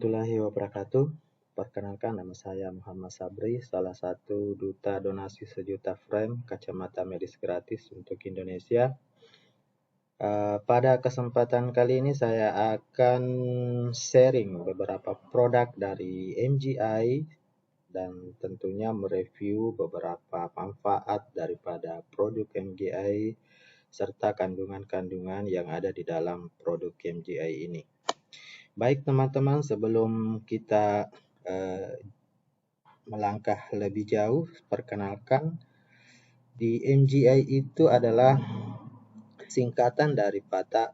warahmatullahi wabarakatuh. Perkenalkan, nama saya Muhammad Sabri, salah satu duta donasi sejuta frame kacamata medis gratis untuk Indonesia. Pada kesempatan kali ini saya akan sharing beberapa produk dari MGI dan tentunya mereview beberapa manfaat daripada produk MGI serta kandungan-kandungan yang ada di dalam produk MGI ini. Baik teman-teman, sebelum kita melangkah lebih jauh, perkenalkan, di MGI itu adalah singkatan daripada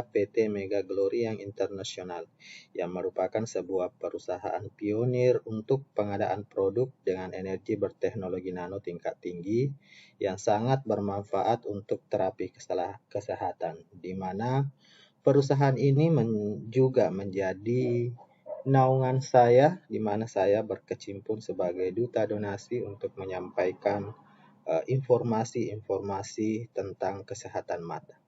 PT Mega Glory yang internasional, yang merupakan sebuah perusahaan pionir untuk pengadaan produk dengan energi berteknologi nano tingkat tinggi yang sangat bermanfaat untuk terapi kesehatan, di mana perusahaan ini juga menjadi naungan saya, di mana saya berkecimpung sebagai duta donasi untuk menyampaikan informasi-informasi tentang kesehatan mata.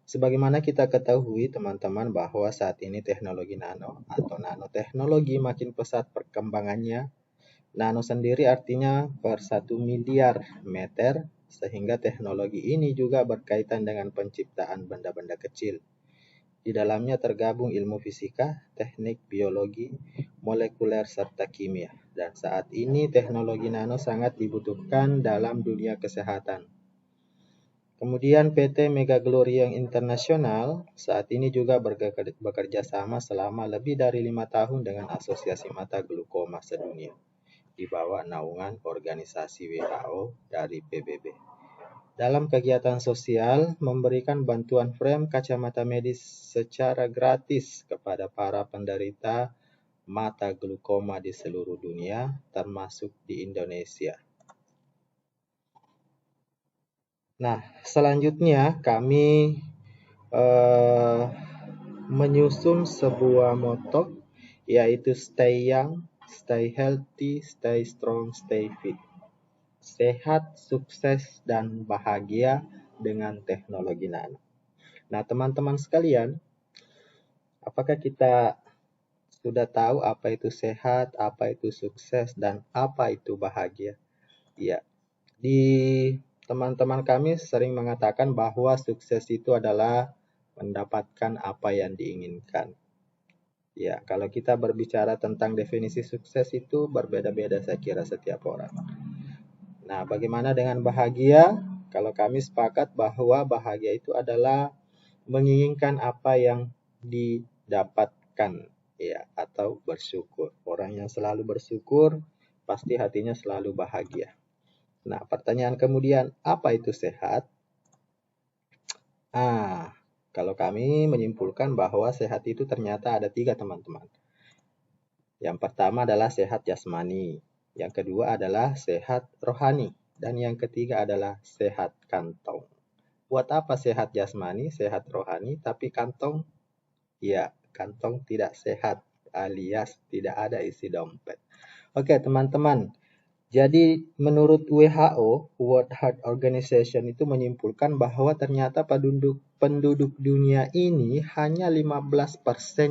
Sebagaimana kita ketahui teman-teman bahwa saat ini teknologi nano atau nanoteknologi makin pesat perkembangannya. Nano sendiri artinya per 1 miliar meter, sehingga teknologi ini juga berkaitan dengan penciptaan benda-benda kecil. Di dalamnya tergabung ilmu fisika, teknik, biologi, molekuler, serta kimia. Dan saat ini teknologi nano sangat dibutuhkan dalam dunia kesehatan. Kemudian PT Mega Glory yang internasional saat ini juga bekerja sama selama lebih dari 5 tahun dengan Asosiasi Mata Glaukoma Sedunia di bawah naungan organisasi WHO dari PBB. Dalam kegiatan sosial, memberikan bantuan frame kacamata medis secara gratis kepada para penderita mata glaukoma di seluruh dunia, termasuk di Indonesia. Nah, selanjutnya kami menyusun sebuah motto, yaitu stay young, stay healthy, stay strong, stay fit. Sehat, sukses, dan bahagia dengan teknologi nano. Nah, teman-teman sekalian, apakah kita sudah tahu apa itu sehat, apa itu sukses, dan apa itu bahagia? Ya, di teman-teman kami sering mengatakan bahwa sukses itu adalah mendapatkan apa yang diinginkan. Ya, kalau kita berbicara tentang definisi sukses itu berbeda-beda saya kira setiap orang. Nah, bagaimana dengan bahagia? Kalau kami sepakat bahwa bahagia itu adalah menginginkan apa yang didapatkan, ya, atau bersyukur. Orang yang selalu bersyukur pasti hatinya selalu bahagia. Nah, pertanyaan kemudian, apa itu sehat? Kalau kami menyimpulkan bahwa sehat itu ternyata ada 3 teman-teman. Yang pertama adalah sehat jasmani. Yang kedua adalah sehat rohani. Dan yang ketiga adalah sehat kantong. Buat apa sehat jasmani, sehat rohani, tapi kantong? Ya, kantong tidak sehat, alias tidak ada isi dompet. Oke, teman-teman. Jadi menurut WHO, World Health Organization itu menyimpulkan bahwa ternyata penduduk dunia ini hanya 15%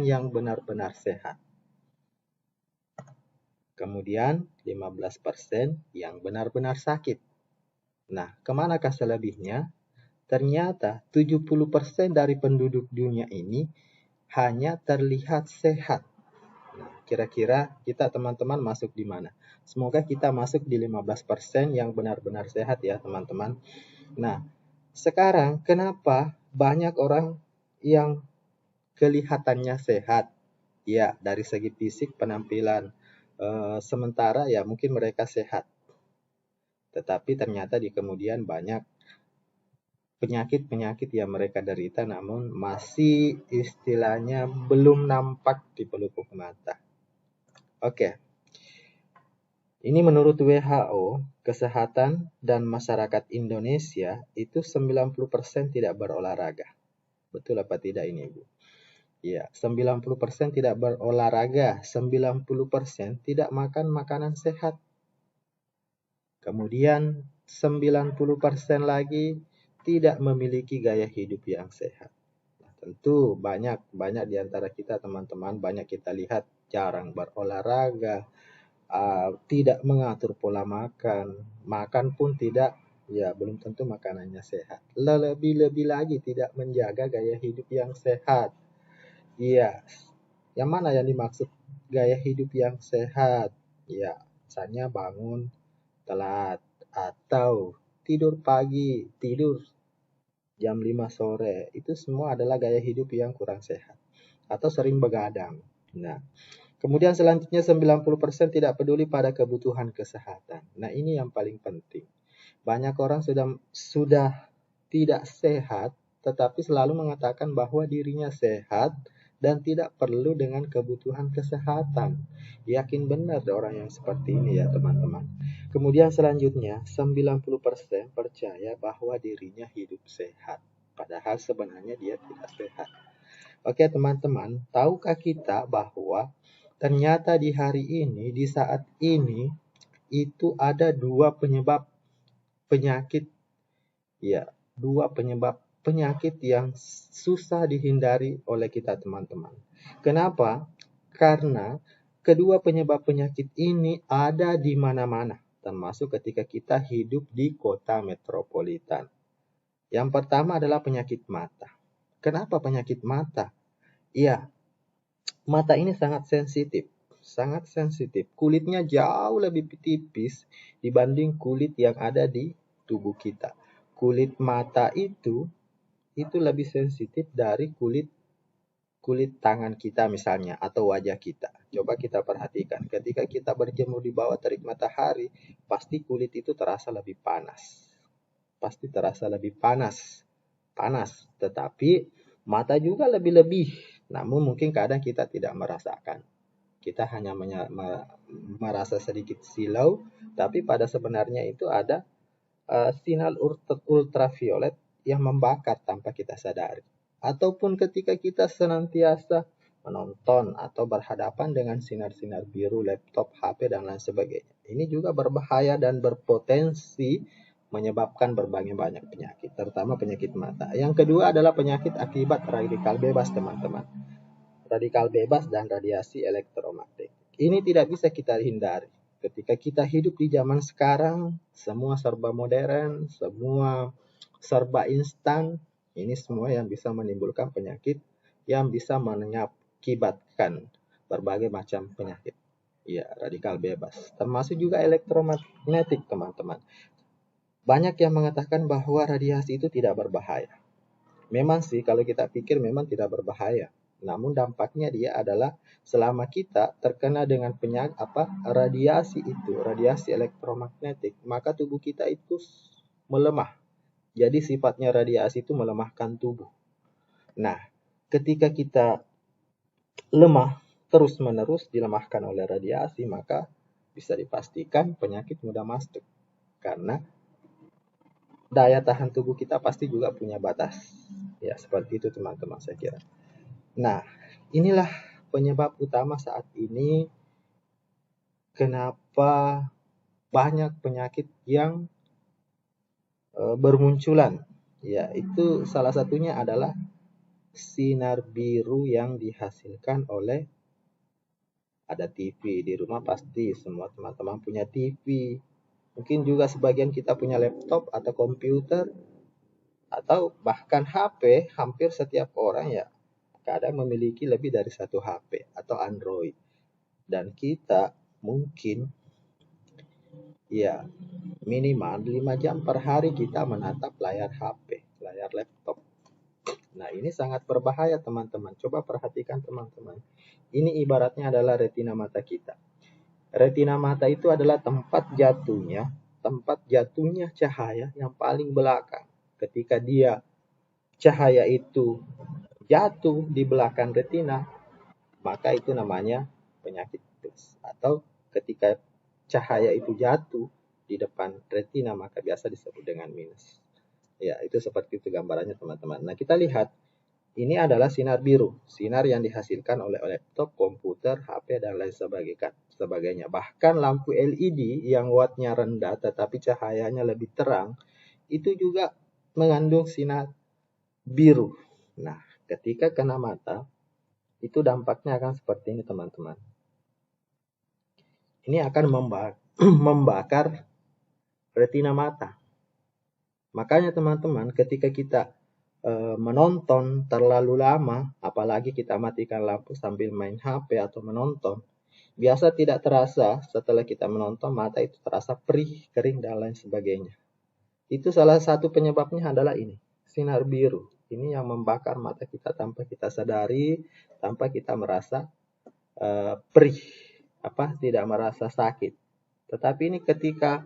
yang benar-benar sehat. Kemudian 15% yang benar-benar sakit. Nah, kemanakah selebihnya? Ternyata 70% dari penduduk dunia ini hanya terlihat sehat. Nah, kira-kira kita teman-teman masuk di mana? Semoga kita masuk di 15% yang benar-benar sehat ya teman-teman. Nah, sekarang kenapa banyak orang yang kelihatannya sehat? Ya, dari segi fisik penampilan. Sementara ya mungkin mereka sehat. Tetapi ternyata di kemudian banyak penyakit-penyakit yang mereka derita namun masih istilahnya belum nampak di pelupuk mata. Oke. Ini menurut WHO, kesehatan dan masyarakat Indonesia itu 90% tidak berolahraga. Betul apa tidak ini, Bu? Ya, 90% tidak berolahraga, 90% tidak makan makanan sehat. Kemudian 90% lagi tidak memiliki gaya hidup yang sehat. Nah, Tentu banyak di antara kita teman-teman, banyak kita lihat jarang berolahraga, tidak mengatur pola makan, makan pun tidak, ya belum tentu makanannya sehat. Lebih-lebih lagi tidak menjaga gaya hidup yang sehat. Iya, yang mana yang dimaksud gaya hidup yang sehat? Ya, misalnya bangun telat atau tidur pagi, tidur jam 5 sore. Itu semua adalah gaya hidup yang kurang sehat atau sering begadang. Nah, kemudian selanjutnya 90% tidak peduli pada kebutuhan kesehatan. Nah, ini yang paling penting. Banyak orang sudah tidak sehat, tetapi selalu mengatakan bahwa dirinya sehat dan tidak perlu dengan kebutuhan kesehatan. Yakin benar orang yang seperti ini ya teman-teman. Kemudian selanjutnya 90% percaya bahwa dirinya hidup sehat. Padahal sebenarnya dia tidak sehat. Oke teman-teman, tahukah kita bahwa ternyata di hari ini, di saat ini, itu ada dua penyebab penyakit, ya, dua penyebab penyakit yang susah dihindari oleh kita teman-teman. Kenapa? Karena kedua penyebab penyakit ini ada di mana-mana, termasuk ketika kita hidup di kota metropolitan. Yang pertama adalah penyakit mata. Kenapa penyakit mata? Iya, mata ini sangat sensitif. Sangat sensitif. Kulitnya jauh lebih tipis dibanding kulit yang ada di tubuh kita. Kulit mata itu lebih sensitif dari kulit tangan kita misalnya atau wajah kita. Coba kita perhatikan, ketika kita berjemur di bawah terik matahari, pasti kulit itu terasa lebih panas. Pasti terasa lebih panas. Tetapi mata juga lebih-lebih. Namun mungkin kadang kita tidak merasakan. Kita hanya merasa sedikit silau, tapi pada sebenarnya itu ada sinar ultraviolet yang membakar tanpa kita sadari. Ataupun ketika kita senantiasa menonton atau berhadapan dengan sinar-sinar biru laptop, HP, dan lain sebagainya. Ini juga berbahaya dan berpotensi menyebabkan berbagai banyak penyakit, terutama penyakit mata. Yang kedua adalah penyakit akibat radikal bebas, teman-teman. Radikal bebas dan radiasi elektromagnetik. Ini tidak bisa kita hindari. Ketika kita hidup di zaman sekarang, semua serba modern, semua serba instan, ini semua yang bisa menimbulkan penyakit, yang bisa mengakibatkan berbagai macam penyakit. Ya, radikal bebas. Termasuk juga elektromagnetik, teman-teman. Banyak yang mengatakan bahwa radiasi itu tidak berbahaya. Memang sih, kalau kita pikir memang tidak berbahaya. Namun dampaknya dia adalah selama kita terkena dengan radiasi elektromagnetik, maka tubuh kita itu melemah. Jadi sifatnya radiasi itu melemahkan tubuh. Nah, ketika kita lemah terus-menerus dilemahkan oleh radiasi, maka bisa dipastikan penyakit mudah masuk. Karena daya tahan tubuh kita pasti juga punya batas. Ya, seperti itu teman-teman saya kira. Nah, inilah penyebab utama saat ini kenapa banyak penyakit yang bermunculan. Ya, itu salah satunya adalah sinar biru yang dihasilkan oleh ada TV. Di rumah pasti semua teman-teman punya TV. Mungkin juga sebagian kita punya laptop atau komputer atau bahkan HP. Hampir setiap orang ya kadang memiliki lebih dari satu HP atau Android. Dan kita mungkin ya minimal 5 jam per hari kita menatap layar HP, layar laptop. Nah, ini sangat berbahaya teman-teman. Coba perhatikan teman-teman. Ini ibaratnya adalah retina mata kita. Retina mata itu adalah tempat jatuhnya cahaya yang paling belakang. Ketika cahaya itu jatuh di belakang retina, maka itu namanya penyakit plus. Atau ketika cahaya itu jatuh di depan retina, maka biasa disebut dengan minus. Ya, itu seperti itu gambarannya teman-teman. Nah, kita lihat ini adalah sinar biru, sinar yang dihasilkan oleh laptop, komputer, HP, dan lain sebagainya. Bahkan lampu LED yang wattnya rendah tetapi cahayanya lebih terang, itu juga mengandung sinar biru. Nah, Ketika kena mata, itu dampaknya akan seperti ini teman-teman. Ini akan membakar retina mata. Makanya teman-teman, ketika kita menonton terlalu lama, apalagi kita matikan lampu sambil main HP atau menonton, biasa tidak terasa setelah kita menonton mata itu terasa perih, kering, dan lain sebagainya. Itu salah satu penyebabnya adalah ini, sinar biru. Ini yang membakar mata kita tanpa kita sadari, tanpa kita merasa perih, tidak merasa sakit. Tetapi ini ketika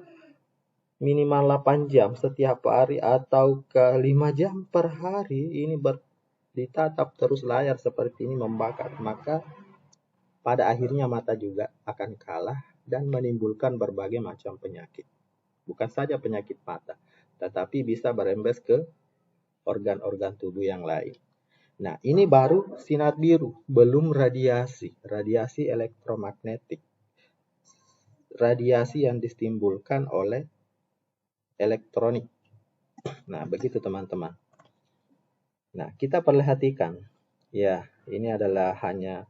minimal 8 jam setiap hari atau ke 5 jam per hari ini ditatap terus layar seperti ini membakar, maka pada akhirnya mata juga akan kalah dan menimbulkan berbagai macam penyakit. Bukan saja penyakit mata, tetapi bisa berembes ke organ-organ tubuh yang lain. Nah, ini baru sinar biru, belum radiasi elektromagnetik. Radiasi yang ditimbulkan oleh elektronik. Nah, begitu teman-teman. Nah, kita perhatikan. Ya, ini adalah hanya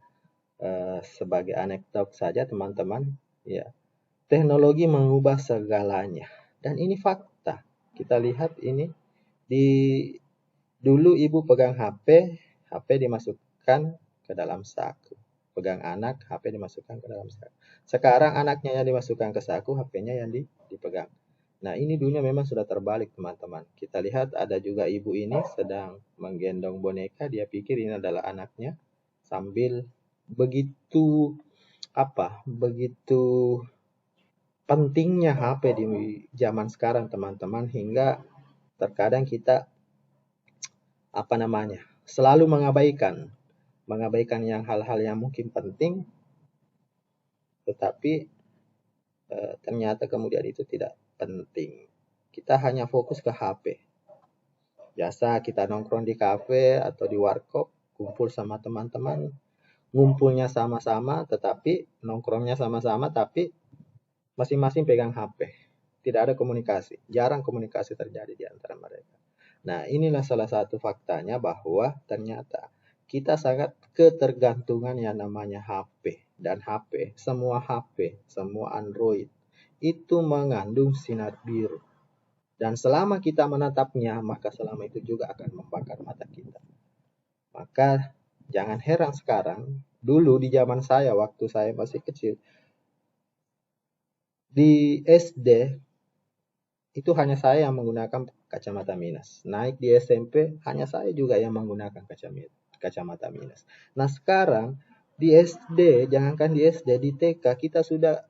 sebagai anekdot saja teman-teman. Ya, teknologi mengubah segalanya. Dan ini fakta. Kita lihat ini dulu ibu pegang HP dimasukkan ke dalam saku. Pegang anak, HP dimasukkan ke dalam saku. Sekarang anaknya yang dimasukkan ke saku, HP-nya yang dipegang. Nah, ini dunia memang sudah terbalik teman-teman. Kita lihat ada juga ibu ini sedang menggendong boneka, dia pikir ini adalah anaknya, sambil begitu pentingnya HP di zaman sekarang teman-teman, hingga terkadang kita selalu mengabaikan yang hal-hal yang mungkin penting, tetapi ternyata kemudian itu tidak penting. Kita hanya fokus ke HP. Biasa kita nongkrong di kafe atau di warkop, kumpul sama teman-teman, ngumpulnya sama-sama, tetapi nongkrongnya sama-sama, tapi masing-masing pegang HP. Tidak ada komunikasi, jarang komunikasi terjadi di antara mereka. Nah, inilah salah satu faktanya bahwa ternyata kita sangat ketergantungan yang namanya HP. Dan semua Android, itu mengandung sinar biru. Dan selama kita menatapnya, maka selama itu juga akan membakar mata kita. Maka jangan heran sekarang, dulu di zaman saya, waktu saya masih kecil, di SD, itu hanya saya yang menggunakan kacamata minus. Naik di SMP, hanya saya juga yang menggunakan kacamata minus. Nah, sekarang di SD, jangankan di SD, di TK, kita sudah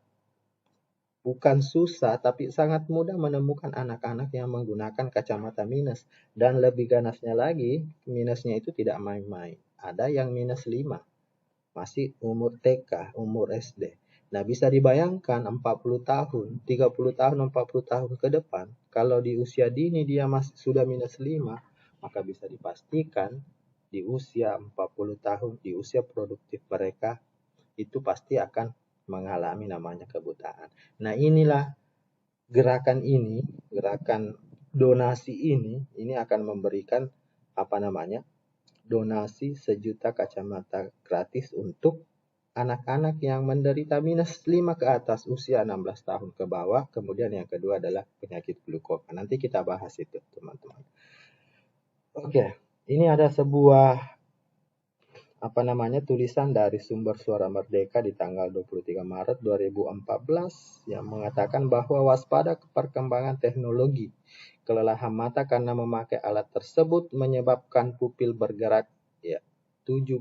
bukan susah, tapi sangat mudah menemukan anak-anak yang menggunakan kacamata minus. Dan lebih ganasnya lagi, minusnya itu tidak main-main. Ada yang minus 5, masih umur TK, umur SD. Nah, bisa dibayangkan 40 tahun, 30 tahun, 40 tahun ke depan, kalau di usia dini dia masih sudah minus 5, maka bisa dipastikan di usia 40 tahun, di usia produktif mereka, itu pasti akan mengalami namanya kebutaan. Nah, inilah gerakan donasi ini akan memberikan donasi 1 juta kacamata gratis untuk anak-anak yang menderita minus 5 ke atas, usia 16 tahun ke bawah. Kemudian yang kedua adalah penyakit glaukoma. Nanti kita bahas itu, teman-teman. Oke, ini ada sebuah tulisan dari sumber Suara Merdeka di tanggal 23 Maret 2014 yang mengatakan bahwa waspada perkembangan teknologi. Kelelahan mata karena memakai alat tersebut menyebabkan pupil bergerak 75.000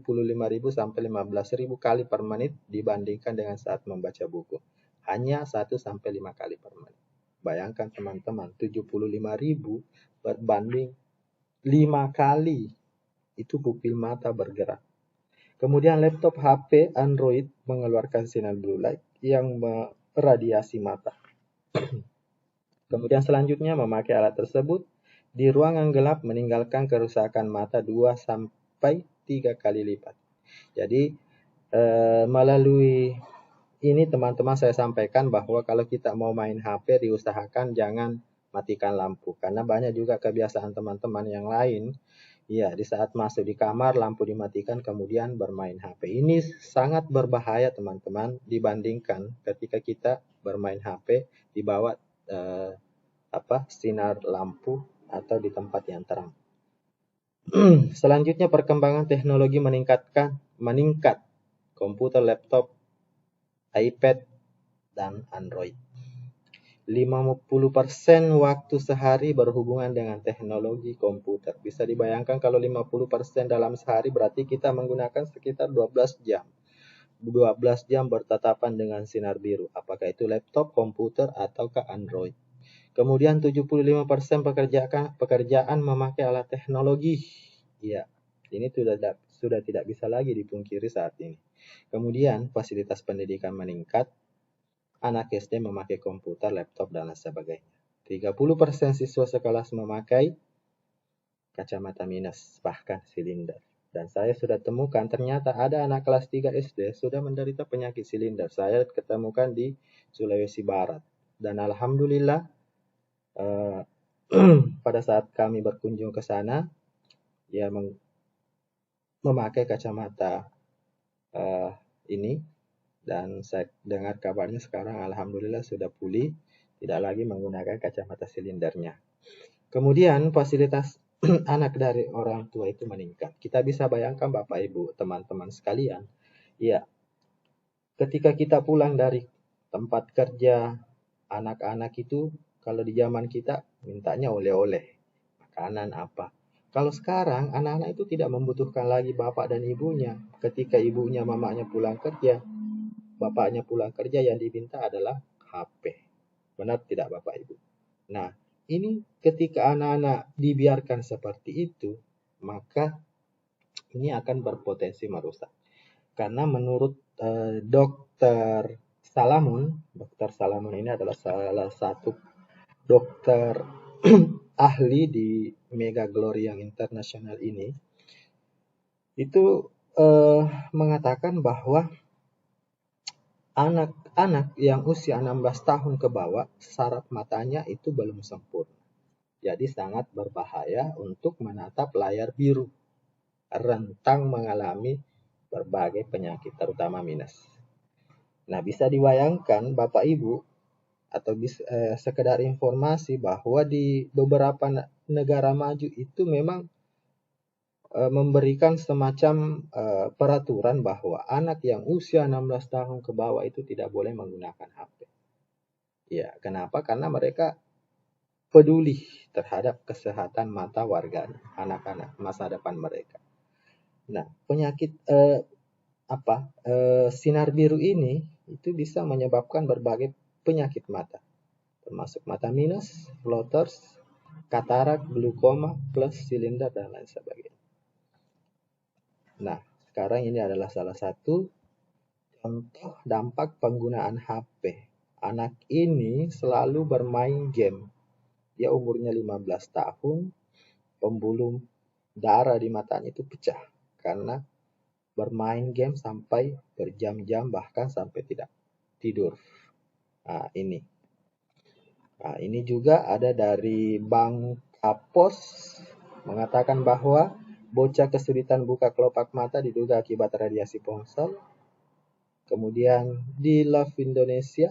sampai 15.000 kali per menit dibandingkan dengan saat membaca buku. Hanya 1 sampai 5 kali per menit. Bayangkan teman-teman, 75.000 berbanding 5 kali itu pupil mata bergerak. Kemudian laptop HP Android mengeluarkan sinar blue light yang meradiasi mata. Kemudian selanjutnya memakai alat tersebut di ruangan gelap meninggalkan kerusakan mata 2 sampai 3 kali lipat. Jadi melalui ini teman-teman saya sampaikan bahwa kalau kita mau main HP diusahakan jangan matikan lampu. Karena banyak juga kebiasaan teman-teman yang lain Ya, di saat masuk di kamar, lampu dimatikan, kemudian bermain HP. Ini sangat berbahaya, teman-teman, dibandingkan ketika kita bermain HP di bawah sinar lampu atau di tempat yang terang. Selanjutnya, perkembangan teknologi meningkat komputer, laptop, iPad, dan Android. 50% waktu sehari berhubungan dengan teknologi komputer. Bisa dibayangkan kalau 50% dalam sehari berarti kita menggunakan sekitar 12 jam. 12 jam bertatapan dengan sinar biru. Apakah itu laptop, komputer, ataukah Android. Kemudian 75% pekerjaan memakai alat teknologi. Ya, ini sudah tidak bisa lagi dipungkiri saat ini. Kemudian fasilitas pendidikan meningkat. Anak SD memakai komputer, laptop, dan lain sebagainya. 30% siswa sekelas memakai kacamata minus, bahkan silinder. Dan saya sudah temukan ternyata ada anak kelas 3 SD sudah menderita penyakit silinder. Saya ketemukan di Sulawesi Barat. Dan alhamdulillah pada saat kami berkunjung ke sana, dia memakai kacamata ini. Dan saya dengar kabarnya sekarang alhamdulillah sudah pulih, tidak lagi menggunakan kacamata silindernya. Kemudian fasilitas anak dari orang tua itu meningkat. Kita bisa bayangkan Bapak Ibu, teman-teman sekalian, ya, ketika kita pulang dari tempat kerja, anak-anak itu kalau di zaman kita mintanya oleh-oleh, makanan apa. Kalau sekarang anak-anak itu tidak membutuhkan lagi bapak dan ibunya. Ketika ibunya, mamanya pulang kerja, bapaknya pulang kerja, yang diminta adalah HP. Benar tidak Bapak Ibu? Nah, ini ketika anak-anak dibiarkan seperti itu, maka ini akan berpotensi merusak. Karena menurut Dokter Salamun ini adalah salah satu dokter ahli di Mega Glory yang internasional ini, itu mengatakan bahwa anak-anak yang usia 16 tahun ke bawah, saraf matanya itu belum sempurna. Jadi sangat berbahaya untuk menatap layar biru. Rentang mengalami berbagai penyakit, terutama minus. Nah, bisa dibayangkan Bapak Ibu, atau sekedar informasi bahwa di beberapa negara maju itu memang memberikan semacam peraturan bahwa anak yang usia 16 tahun ke bawah itu tidak boleh menggunakan HP. Ya, kenapa? Karena mereka peduli terhadap kesehatan mata warganya, anak-anak, masa depan mereka. Nah, penyakit sinar biru ini itu bisa menyebabkan berbagai penyakit mata, termasuk mata minus, floaters, katarak, glaukoma, plus silinder, dan lain sebagainya. Nah, sekarang ini adalah salah satu contoh dampak penggunaan HP. Anak ini selalu bermain game. Dia umurnya 15 tahun, pembuluh darah di matanya itu pecah karena bermain game sampai berjam-jam, bahkan sampai tidak tidur. Nah, ini juga ada dari Bank Kapos mengatakan bahwa bocah kesulitan buka kelopak mata diduga akibat radiasi ponsel. Kemudian di Love Indonesia,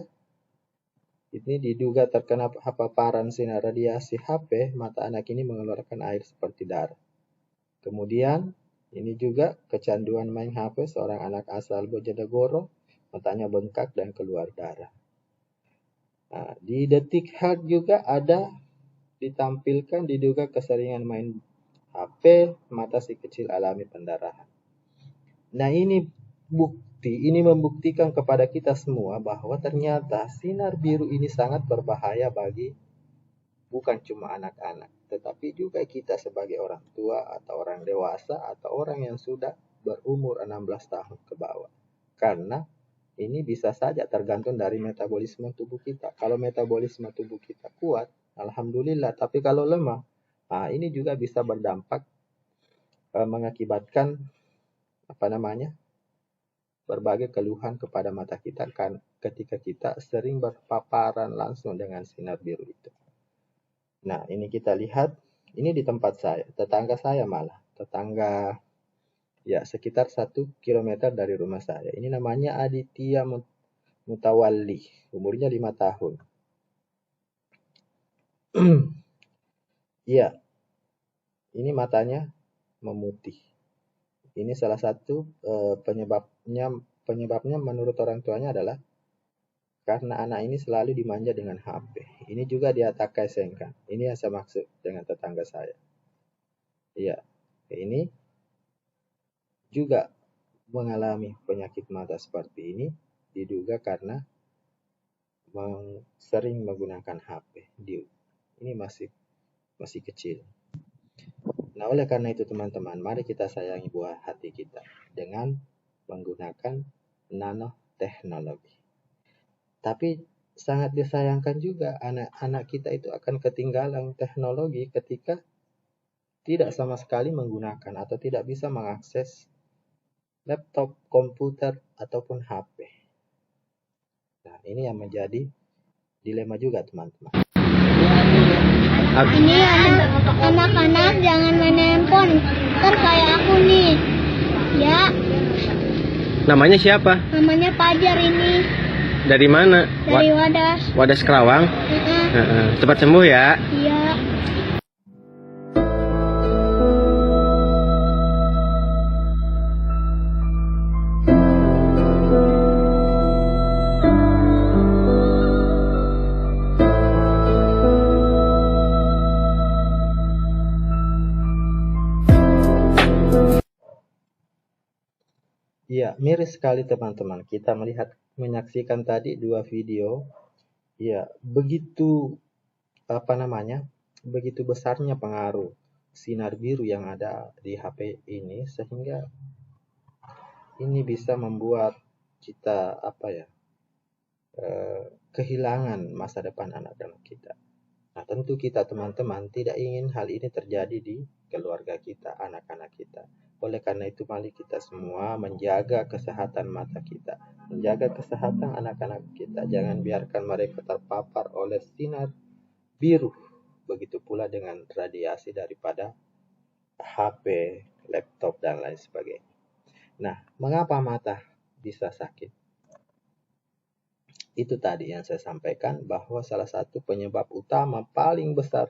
ini diduga terkena paparan sinar radiasi HP, mata anak ini mengeluarkan air seperti darah. Kemudian ini juga kecanduan main HP seorang anak asal Bojonegoro, matanya bengkak dan keluar darah. Nah, di Detik Health juga ada ditampilkan diduga keseringan main HP, mata si kecil alami pendarahan. Nah, ini membuktikan kepada kita semua bahwa ternyata sinar biru ini sangat berbahaya bagi bukan cuma anak-anak, tetapi juga kita sebagai orang tua atau orang dewasa atau orang yang sudah berumur 16 tahun ke bawah. Karena ini bisa saja tergantung dari metabolisme tubuh kita. Kalau metabolisme tubuh kita kuat, alhamdulillah. Tapi kalau lemah, ini juga bisa berdampak mengakibatkan berbagai keluhan kepada mata kita kan ketika kita sering berpaparan langsung dengan sinar biru itu. Nah, ini kita lihat, ini di tempat saya, tetangga saya malah. tetangga, ya sekitar 1 kilometer dari rumah saya. Ini namanya Aditya Mutawalli, umurnya 5 tahun. Iya, ini matanya memutih. Ini salah satu penyebabnya menurut orang tuanya adalah karena anak ini selalu dimanja dengan HP. Ini juga dia tak SMK. Ini yang saya maksud dengan tetangga saya. Iya, ini juga mengalami penyakit mata seperti ini diduga karena sering menggunakan HP. Ini masih kecil. Nah, oleh karena itu teman-teman, mari kita sayangi buah hati kita dengan menggunakan nanoteknologi. Tapi sangat disayangkan juga anak-anak kita itu akan ketinggalan teknologi ketika tidak sama sekali menggunakan atau tidak bisa mengakses laptop, komputer, ataupun HP. Nah, ini yang menjadi dilema juga teman-teman. Ini anak-anak jangan main handphone, ntar kayak aku nih. Ya. Namanya siapa? Namanya Fajar ini. Dari mana? Dari Wadas. Wadas Kerawang. Cepat sembuh ya. Iya. Ya, miris sekali teman-teman. Kita menyaksikan tadi 2 video. Ya, begitu begitu besarnya pengaruh sinar biru yang ada di HP ini sehingga ini bisa membuat kita kehilangan masa depan anak-anak kita. Nah, tentu kita teman-teman tidak ingin hal ini terjadi di keluarga kita, anak-anak kita. Oleh karena itu, mari kita semua menjaga kesehatan mata kita, menjaga kesehatan anak-anak kita. Jangan biarkan mereka terpapar oleh sinar biru. Begitu pula dengan radiasi daripada HP, laptop, dan lain sebagainya. Nah, mengapa mata bisa sakit? Itu tadi yang saya sampaikan bahwa salah satu penyebab utama paling besar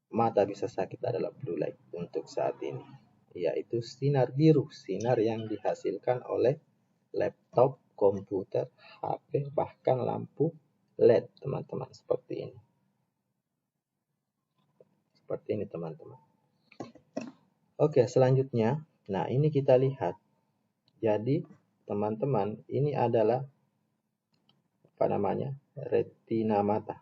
mata bisa sakit adalah blue light untuk saat ini, yaitu sinar biru, sinar yang dihasilkan oleh laptop, komputer, HP, bahkan lampu LED, teman-teman, seperti ini. Seperti ini, teman-teman. Oke, selanjutnya, nah ini kita lihat. Jadi, teman-teman, ini adalah retina mata.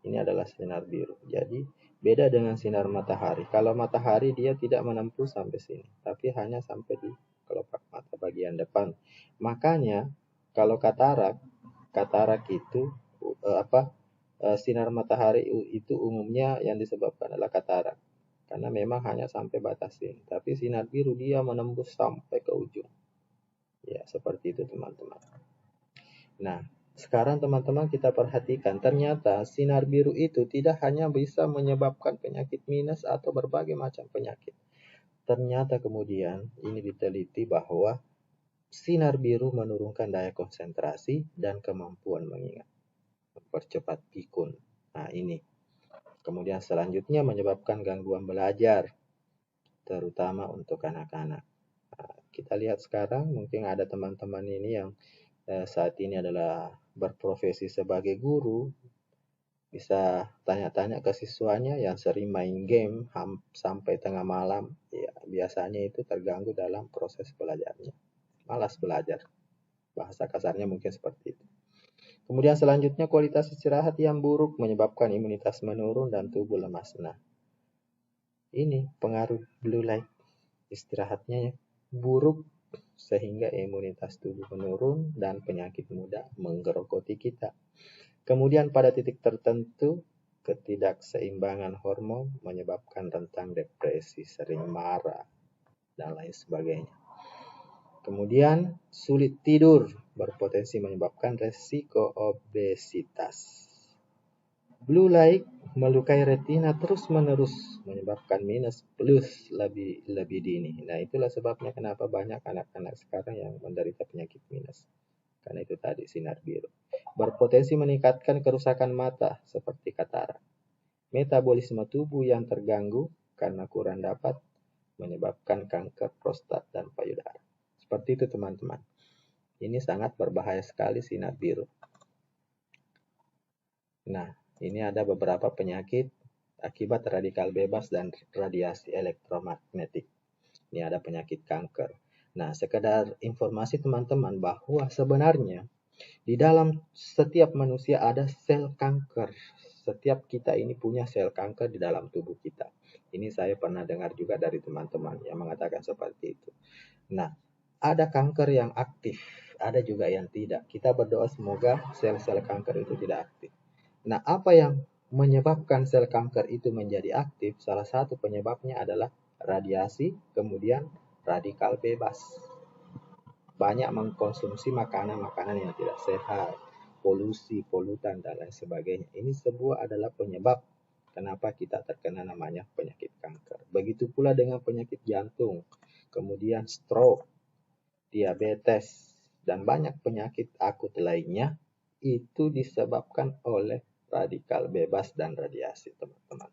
Ini adalah sinar biru. Jadi beda dengan sinar matahari. Kalau matahari dia tidak menempuh sampai sini, tapi hanya sampai di kelopak mata bagian depan. Makanya kalau katarak itu sinar matahari itu umumnya yang disebabkan adalah katarak. Karena memang hanya sampai batas ini. Tapi sinar biru dia menembus sampai ke ujung. Ya, seperti itu teman-teman. Nah, sekarang teman-teman kita perhatikan, ternyata sinar biru itu tidak hanya bisa menyebabkan penyakit minus atau berbagai macam penyakit. Ternyata kemudian ini diteliti bahwa sinar biru menurunkan daya konsentrasi dan kemampuan mengingat, mempercepat pikun. Nah, ini. Kemudian selanjutnya menyebabkan gangguan belajar, terutama untuk anak-anak. Nah, kita lihat sekarang mungkin ada teman-teman ini yang saat ini adalah berprofesi sebagai guru, bisa tanya-tanya ke siswanya yang sering main game sampai tengah malam, ya biasanya itu terganggu dalam proses belajarnya, malas belajar, bahasa kasarnya mungkin seperti itu. Kemudian selanjutnya kualitas istirahat yang buruk menyebabkan imunitas menurun dan tubuh lemas. Nah, ini pengaruh blue light, istirahatnya buruk sehingga imunitas tubuh menurun dan penyakit mudah menggerogoti kita. Kemudian pada titik tertentu, ketidakseimbangan hormon menyebabkan rentan depresi, sering marah, dan lain sebagainya. Kemudian sulit tidur berpotensi menyebabkan resiko obesitas. Blue light melukai retina terus-menerus menyebabkan minus plus lebih dini. Nah, itulah sebabnya kenapa banyak anak-anak sekarang yang menderita penyakit minus. Karena itu tadi sinar biru. Berpotensi meningkatkan kerusakan mata seperti katarak. Metabolisme tubuh yang terganggu karena kurang dapat menyebabkan kanker prostat dan payudara. Seperti itu teman-teman. Ini sangat berbahaya sekali sinar biru. Nah, ini ada beberapa penyakit akibat radikal bebas dan radiasi elektromagnetik. Ini ada penyakit kanker. Nah, sekedar informasi teman-teman bahwa sebenarnya di dalam setiap manusia ada sel kanker. Setiap kita ini punya sel kanker di dalam tubuh kita. Ini saya pernah dengar juga dari teman-teman yang mengatakan seperti itu. Nah, ada kanker yang aktif, ada juga yang tidak. Kita berdoa semoga sel-sel kanker itu tidak aktif. Nah, apa yang menyebabkan sel kanker itu menjadi aktif? Salah satu penyebabnya adalah radiasi, kemudian radikal bebas. Banyak mengkonsumsi makanan-makanan yang tidak sehat, polusi, polutan, dan lain sebagainya. Ini semua adalah penyebab kenapa kita terkena namanya penyakit kanker. Begitu pula dengan penyakit jantung, kemudian stroke, diabetes, dan banyak penyakit akut lainnya itu disebabkan oleh radikal bebas dan radiasi, teman-teman.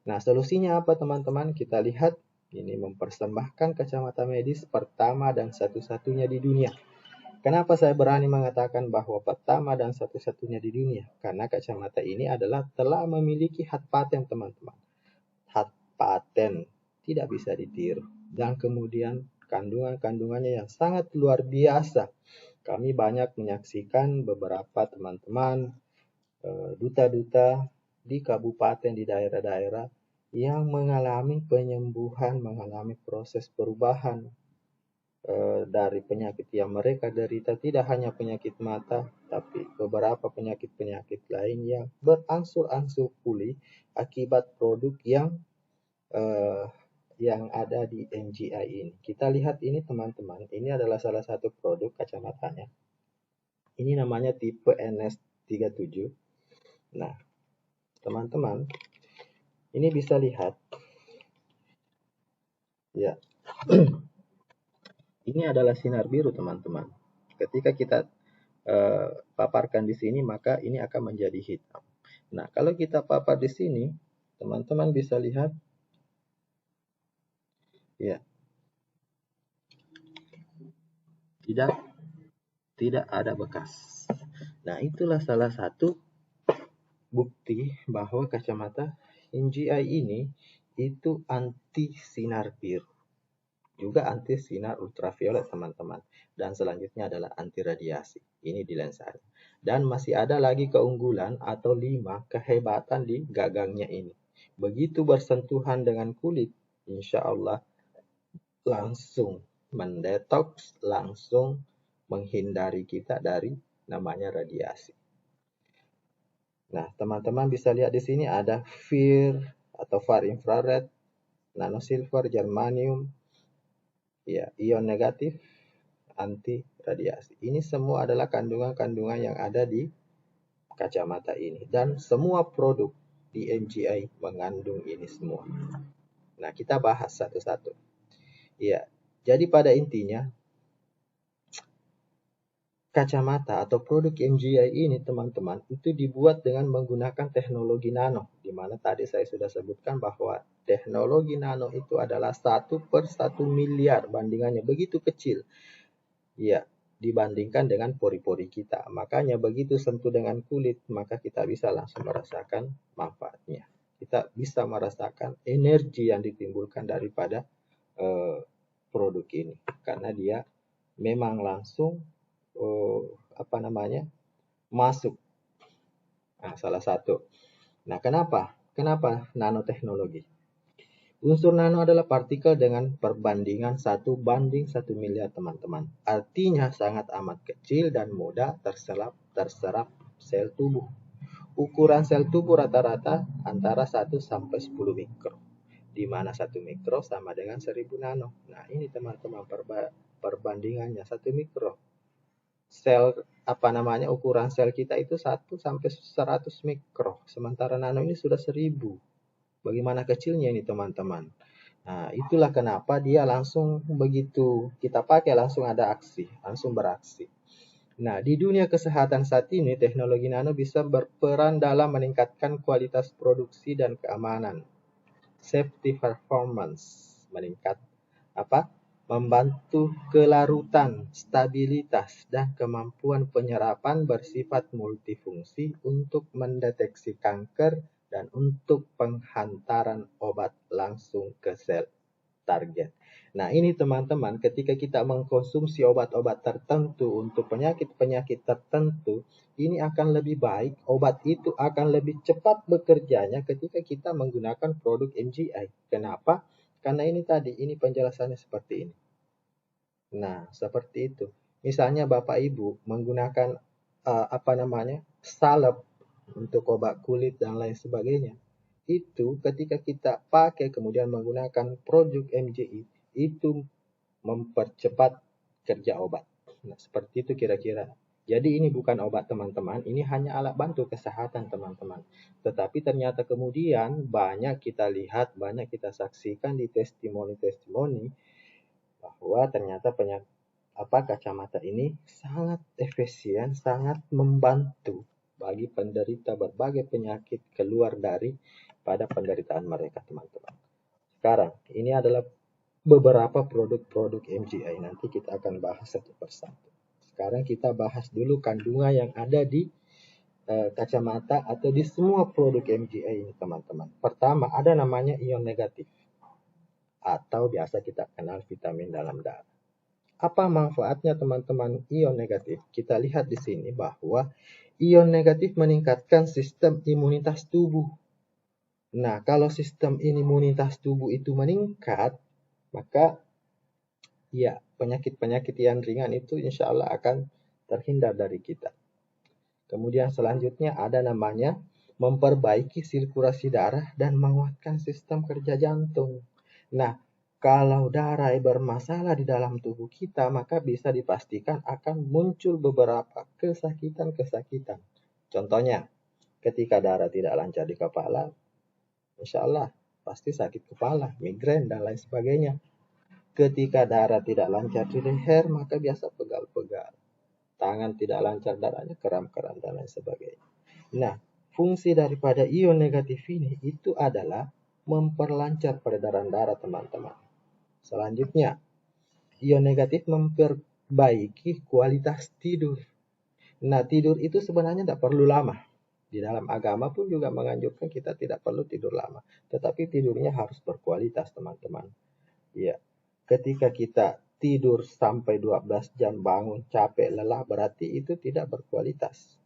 Nah, solusinya apa, teman-teman? Kita lihat ini mempersembahkan kacamata medis pertama dan satu-satunya di dunia. Kenapa saya berani mengatakan bahwa pertama dan satu-satunya di dunia? Karena kacamata ini telah memiliki hak paten, teman-teman. Hak paten tidak bisa ditiru. Dan kemudian kandungannya yang sangat luar biasa. Kami banyak menyaksikan beberapa teman-teman duta-duta di kabupaten, di daerah-daerah yang mengalami penyembuhan, mengalami proses perubahan dari penyakit yang mereka derita. Tidak hanya penyakit mata, tapi beberapa penyakit-penyakit lain yang berangsur-angsur pulih akibat produk yang ada di MGI ini. Kita lihat ini, teman-teman. Ini adalah salah satu produk kacamatanya. Ini namanya tipe NS37. Nah, teman-teman, ini bisa lihat ya. Ini adalah sinar biru, teman-teman. Ketika kita paparkan di sini, maka ini akan menjadi hitam. Nah, kalau kita papar di sini, teman-teman bisa lihat ya. Tidak ada bekas. Nah, itulah salah satu bukti bahwa kacamata NGI ini itu anti sinar biru, juga anti sinar ultraviolet, teman-teman. Dan selanjutnya adalah anti radiasi. Ini di lensanya. Dan masih ada lagi keunggulan atau 5 kehebatan di gagangnya ini. Begitu bersentuhan dengan kulit, insya Allah langsung mendetoks, langsung menghindari kita dari namanya radiasi. Nah, teman-teman bisa lihat di sini ada far infrared, nanosilver, germanium, ya, ion negatif, anti radiasi. Ini semua adalah kandungan-kandungan yang ada di kacamata ini. Dan semua produk di MGI mengandung ini semua. Nah, kita bahas satu-satu. Ya, jadi pada intinya, kacamata atau produk MGI ini, teman-teman, itu dibuat dengan menggunakan teknologi nano, di mana tadi saya sudah sebutkan bahwa teknologi nano itu adalah 1/1 miliar, bandingannya begitu kecil. Ya, dibandingkan dengan pori-pori kita. Makanya begitu sentuh dengan kulit, maka kita bisa langsung merasakan manfaatnya. Kita bisa merasakan energi yang ditimbulkan daripada produk ini, karena dia memang langsung masuk. Nah, salah satu. Nah, kenapa nanoteknologi? Unsur nano adalah partikel dengan perbandingan 1/1 miliar, teman-teman. Artinya sangat amat kecil dan mudah terserap sel tubuh. Ukuran sel tubuh rata-rata antara 1 sampai 10 mikro, di mana 1 mikro sama dengan 1000 nano. Nah, ini teman-teman perbandingannya 1 mikro sel ukuran sel kita itu 1 sampai 100 mikro, sementara nano ini sudah 1000. Bagaimana kecilnya ini teman-teman. Nah, itulah kenapa dia langsung begitu kita pakai langsung ada aksi, langsung beraksi. Nah, di dunia kesehatan saat ini teknologi nano bisa berperan dalam meningkatkan kualitas produksi dan keamanan. Safety performance meningkat membantu kelarutan, stabilitas, dan kemampuan penyerapan bersifat multifungsi untuk mendeteksi kanker dan untuk penghantaran obat langsung ke sel target. Nah, ini teman-teman, ketika kita mengkonsumsi obat-obat tertentu untuk penyakit-penyakit tertentu, ini akan lebih baik, obat itu akan lebih cepat bekerjanya ketika kita menggunakan produk MGI. Kenapa? Karena ini tadi, ini penjelasannya seperti ini. Nah, seperti itu. Misalnya Bapak Ibu menggunakan salep untuk obat kulit dan lain sebagainya. Itu ketika kita pakai kemudian menggunakan produk MGI, itu mempercepat kerja obat. Nah, seperti itu kira-kira. Jadi ini bukan obat teman-teman, ini hanya alat bantu kesehatan teman-teman. Tetapi ternyata kemudian banyak kita lihat, banyak kita saksikan di testimoni-testimoni bahwa ternyata kacamata ini sangat efisien, sangat membantu bagi penderita berbagai penyakit keluar dari pada penderitaan mereka teman-teman. Sekarang ini adalah beberapa produk-produk MGI, nanti kita akan bahas satu persatu. Sekarang kita bahas dulu kandungan yang ada di kacamata atau di semua produk MGI ini teman-teman. Pertama ada namanya ion negatif atau biasa kita kenal vitamin dalam darah. Apa manfaatnya teman-teman ion negatif? Kita lihat di sini bahwa ion negatif meningkatkan sistem imunitas tubuh. Nah, kalau sistem imunitas tubuh itu meningkat, maka ya penyakit-penyakit yang ringan itu insya Allah akan terhindar dari kita. Kemudian selanjutnya ada namanya memperbaiki sirkulasi darah dan menguatkan sistem kerja jantung. Nah, kalau darah bermasalah di dalam tubuh kita, maka bisa dipastikan akan muncul beberapa kesakitan-kesakitan. Contohnya, ketika darah tidak lancar di kepala, insya Allah pasti sakit kepala, migrain, dan lain sebagainya. Ketika darah tidak lancar di leher, maka biasa pegal-pegal. Tangan tidak lancar darahnya, keram-keram, dan lain sebagainya. Nah, fungsi daripada ion negatif ini itu adalah memperlancar peredaran darah teman-teman. Selanjutnya, ion negatif memperbaiki kualitas tidur. Nah, tidur itu sebenarnya tidak perlu lama. Di dalam agama pun juga menganjurkan kita tidak perlu tidur lama. Tetapi tidurnya harus berkualitas teman-teman. Ya, ketika kita tidur sampai 12 jam bangun capek lelah berarti itu tidak berkualitas.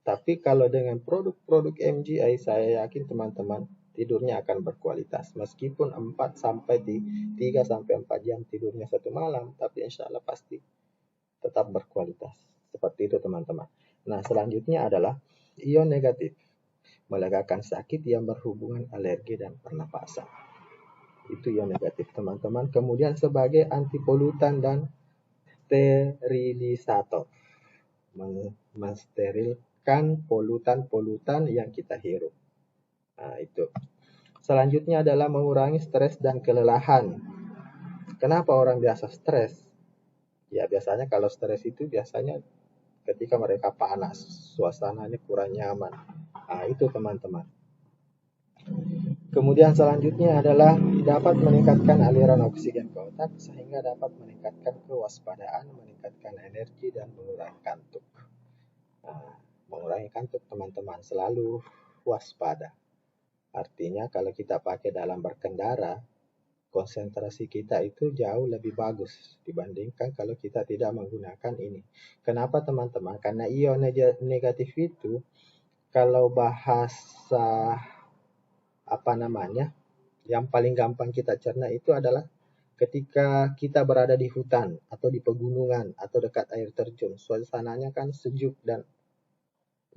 Tapi kalau dengan produk-produk MGI saya yakin teman-teman tidurnya akan berkualitas. Meskipun 3 sampai 4 jam tidurnya satu malam, tapi insya Allah pasti tetap berkualitas. Seperti itu teman-teman. Nah, selanjutnya adalah ion negatif. Melegakan sakit yang berhubungan alergi dan pernapasan. Itu ion negatif teman-teman. Kemudian sebagai antipolutan dan sterilisator. Mensterilkan polutan-polutan yang kita hirup. Nah, itu. Selanjutnya adalah mengurangi stres dan kelelahan. Kenapa orang biasa stres? Ya, biasanya kalau stres itu biasanya ketika mereka panas, suasananya kurang nyaman. Nah, itu teman-teman. Kemudian selanjutnya adalah dapat meningkatkan aliran oksigen ke otak sehingga dapat meningkatkan kewaspadaan, meningkatkan energi, dan mengurangi kantuk. Nah, mengurangi kantuk teman-teman, selalu waspada. Artinya kalau kita pakai dalam berkendara, konsentrasi kita itu jauh lebih bagus dibandingkan kalau kita tidak menggunakan ini. Kenapa teman-teman? Karena ion negatif itu kalau bahasa yang paling gampang kita cerna itu adalah ketika kita berada di hutan atau di pegunungan atau dekat air terjun, suasananya kan sejuk dan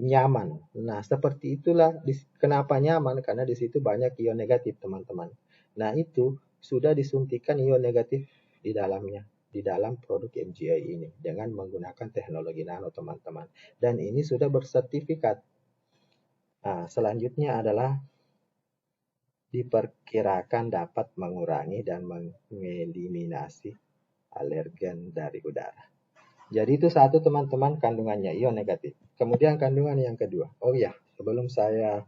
nyaman. Nah, seperti itulah kenapa nyaman, karena di situ banyak ion negatif teman-teman. Nah, itu sudah disuntikan ion negatif di dalamnya. di dalam produk MGI ini dengan menggunakan teknologi nano, teman-teman. Dan ini sudah bersertifikat. Nah, selanjutnya adalah diperkirakan dapat mengurangi dan mengeliminasi alergen dari udara. Jadi itu satu, teman-teman, kandungannya ion negatif. Kemudian kandungan yang kedua. Oh ya, sebelum saya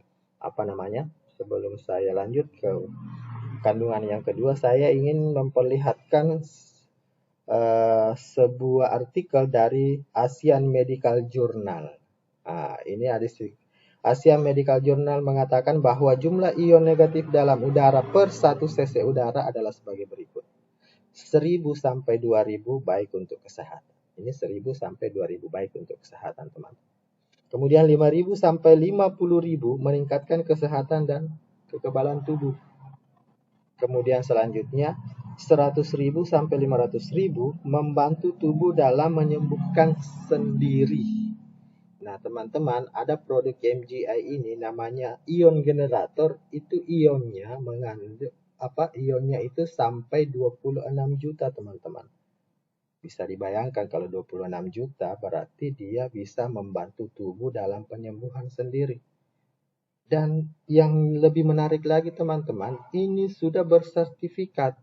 lanjut ke kandungan yang kedua, saya ingin memperlihatkan sebuah artikel dari Asian Medical Journal. Ini ada Asian Medical Journal mengatakan bahwa jumlah ion negatif dalam udara per 1 cc udara adalah sebagai berikut. 1000 sampai 2000 baik untuk kesehatan. Ini 1000 sampai 2000 baik untuk kesehatan, teman-teman. Kemudian 5000 sampai 50000 meningkatkan kesehatan dan kekebalan tubuh. Kemudian selanjutnya 100.000 sampai 500.000 membantu tubuh dalam menyembuhkan sendiri. Nah, teman-teman, ada produk MGI ini namanya ion generator. Itu ionnya ionnya itu sampai 26 juta, teman-teman. Bisa dibayangkan kalau 26 juta berarti dia bisa membantu tubuh dalam penyembuhan sendiri. Dan yang lebih menarik lagi, teman-teman, ini sudah bersertifikat.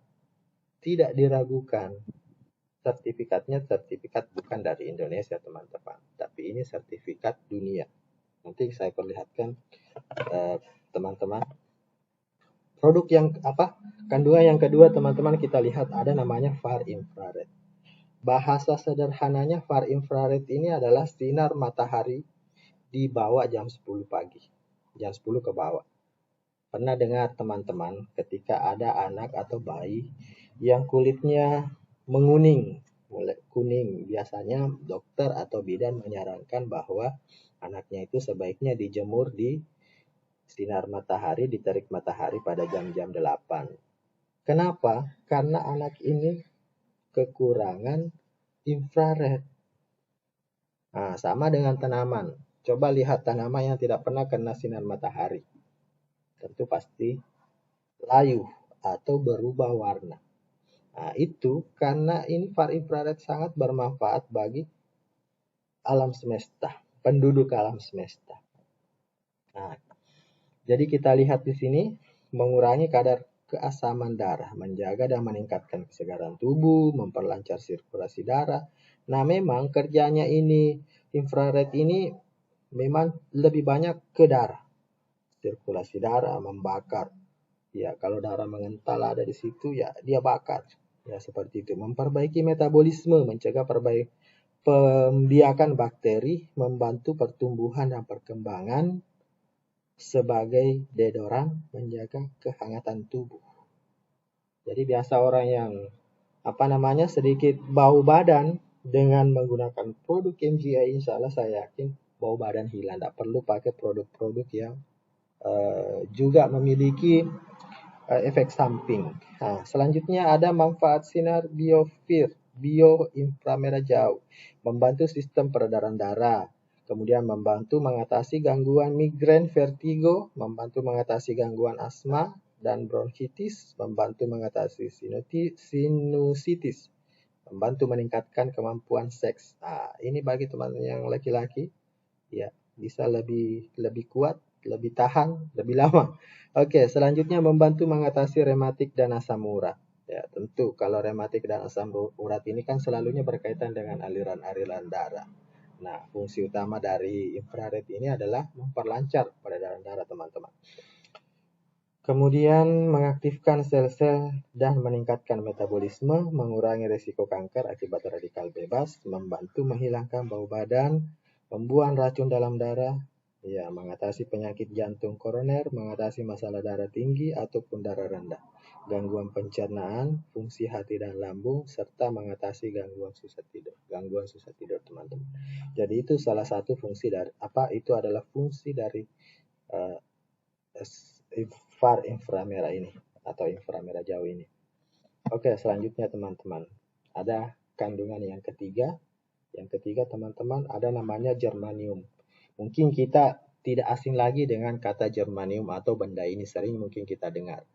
Tidak diragukan. Sertifikatnya sertifikat bukan dari Indonesia, teman-teman, tapi ini sertifikat dunia. Nanti saya perlihatkan, teman-teman. Produk yang kandungan yang kedua, teman-teman, kita lihat ada namanya far infrared. Bahasa sederhananya far infrared ini adalah sinar matahari di bawah jam 10 pagi. Jam 10 ke bawah. Pernah dengar, teman-teman, ketika ada anak atau bayi yang kulitnya menguning, mulai kuning, biasanya dokter atau bidan menyarankan bahwa anaknya itu sebaiknya dijemur di sinar matahari, diterik matahari pada jam-jam 8. Kenapa? Karena anak ini kekurangan infrared. Nah, sama dengan tanaman. Coba lihat tanaman yang tidak pernah kena sinar matahari. Tentu pasti layu atau berubah warna. Nah, itu karena far infrared sangat bermanfaat bagi alam semesta, penduduk alam semesta. Nah, jadi kita lihat di sini, mengurangi kadar keasaman darah, menjaga dan meningkatkan kesegaran tubuh, memperlancar sirkulasi darah. Nah, memang kerjanya infrared ini memang lebih banyak ke darah. Sirkulasi darah, membakar. Ya, kalau darah mengental ada di situ, ya dia bakar. Ya, seperti itu. Memperbaiki metabolisme, mencegah pembiakan bakteri, membantu pertumbuhan dan perkembangan, sebagai deodoran, menjaga kehangatan tubuh. Jadi biasa orang yang sedikit bau badan dengan menggunakan produk MGI, insya Allah saya yakin bau badan hilang. Tidak perlu pakai produk-produk yang juga memiliki efek samping. Nah, selanjutnya ada manfaat sinar bioinframerah jauh, membantu sistem peredaran darah, kemudian membantu mengatasi gangguan migrain, vertigo, membantu mengatasi gangguan asma dan bronkitis, membantu mengatasi sinusitis, membantu meningkatkan kemampuan seks. Nah, ini bagi teman-teman yang laki-laki, ya bisa lebih kuat, lebih tahan, lebih lama. Oke, selanjutnya membantu mengatasi rematik dan asam urat. Ya, tentu kalau rematik dan asam urat ini kan selalunya berkaitan dengan aliran-aliran darah. Nah, fungsi utama dari infrared ini adalah memperlancar peredaran darah, teman-teman. Kemudian mengaktifkan sel-sel dan meningkatkan metabolisme, mengurangi risiko kanker akibat radikal bebas, membantu menghilangkan bau badan, membuang racun dalam darah, ya, mengatasi penyakit jantung koroner, mengatasi masalah darah tinggi ataupun darah rendah, gangguan pencernaan, fungsi hati dan lambung, serta mengatasi gangguan susah tidur, teman-teman. Jadi itu salah satu fungsi dari fungsi dari far inframerah ini atau inframerah jauh ini. Oke, selanjutnya teman-teman, ada kandungan yang ketiga. Yang ketiga, teman-teman, ada namanya germanium. Mungkin kita tidak asing lagi dengan kata germanium atau benda ini, sering mungkin kita dengar.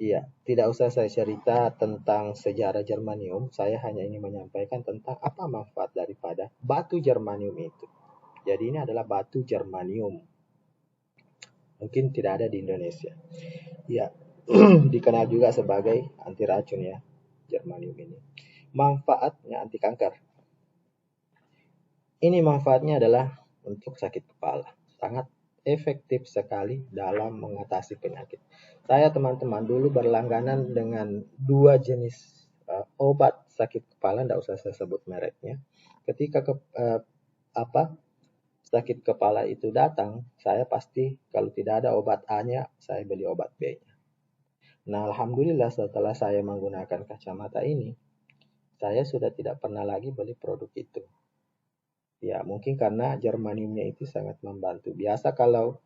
Iya, tidak usah saya cerita tentang sejarah germanium, saya hanya ingin menyampaikan tentang apa manfaat daripada batu germanium itu. Jadi ini adalah batu germanium, mungkin tidak ada di Indonesia. Ya, dikenal juga sebagai anti racun ya, germanium ini. Manfaatnya anti kanker. Ini manfaatnya adalah untuk sakit kepala. Sangat efektif sekali dalam mengatasi penyakit. Saya teman-teman dulu berlangganan dengan dua jenis obat sakit kepala, tidak usah saya sebut mereknya. Ketika sakit kepala itu datang, saya pasti kalau tidak ada obat A-nya, saya beli obat B-nya. Nah, alhamdulillah setelah saya menggunakan kacamata ini, saya sudah tidak pernah lagi beli produk itu. Ya, mungkin karena germaniumnya itu sangat membantu. Biasa kalau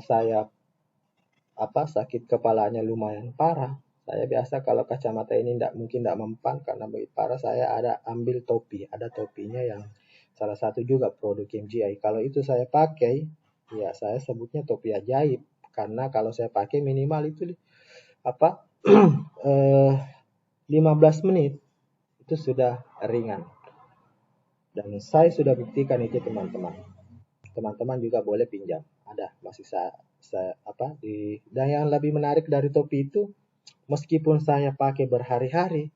saya sakit kepalanya lumayan parah, saya biasa kalau kacamata ini tidak mempan karena begitu parah, saya ada ambil topi, ada topinya yang salah satu juga produk MGI. Kalau itu saya pakai, ya saya sebutnya topi ajaib karena kalau saya pakai minimal itu 15 menit itu sudah ringan. Dan saya sudah buktikan itu teman-teman. Teman-teman juga boleh pinjam. Ada masih dan yang lebih menarik dari topi itu, meskipun saya pakai berhari-hari,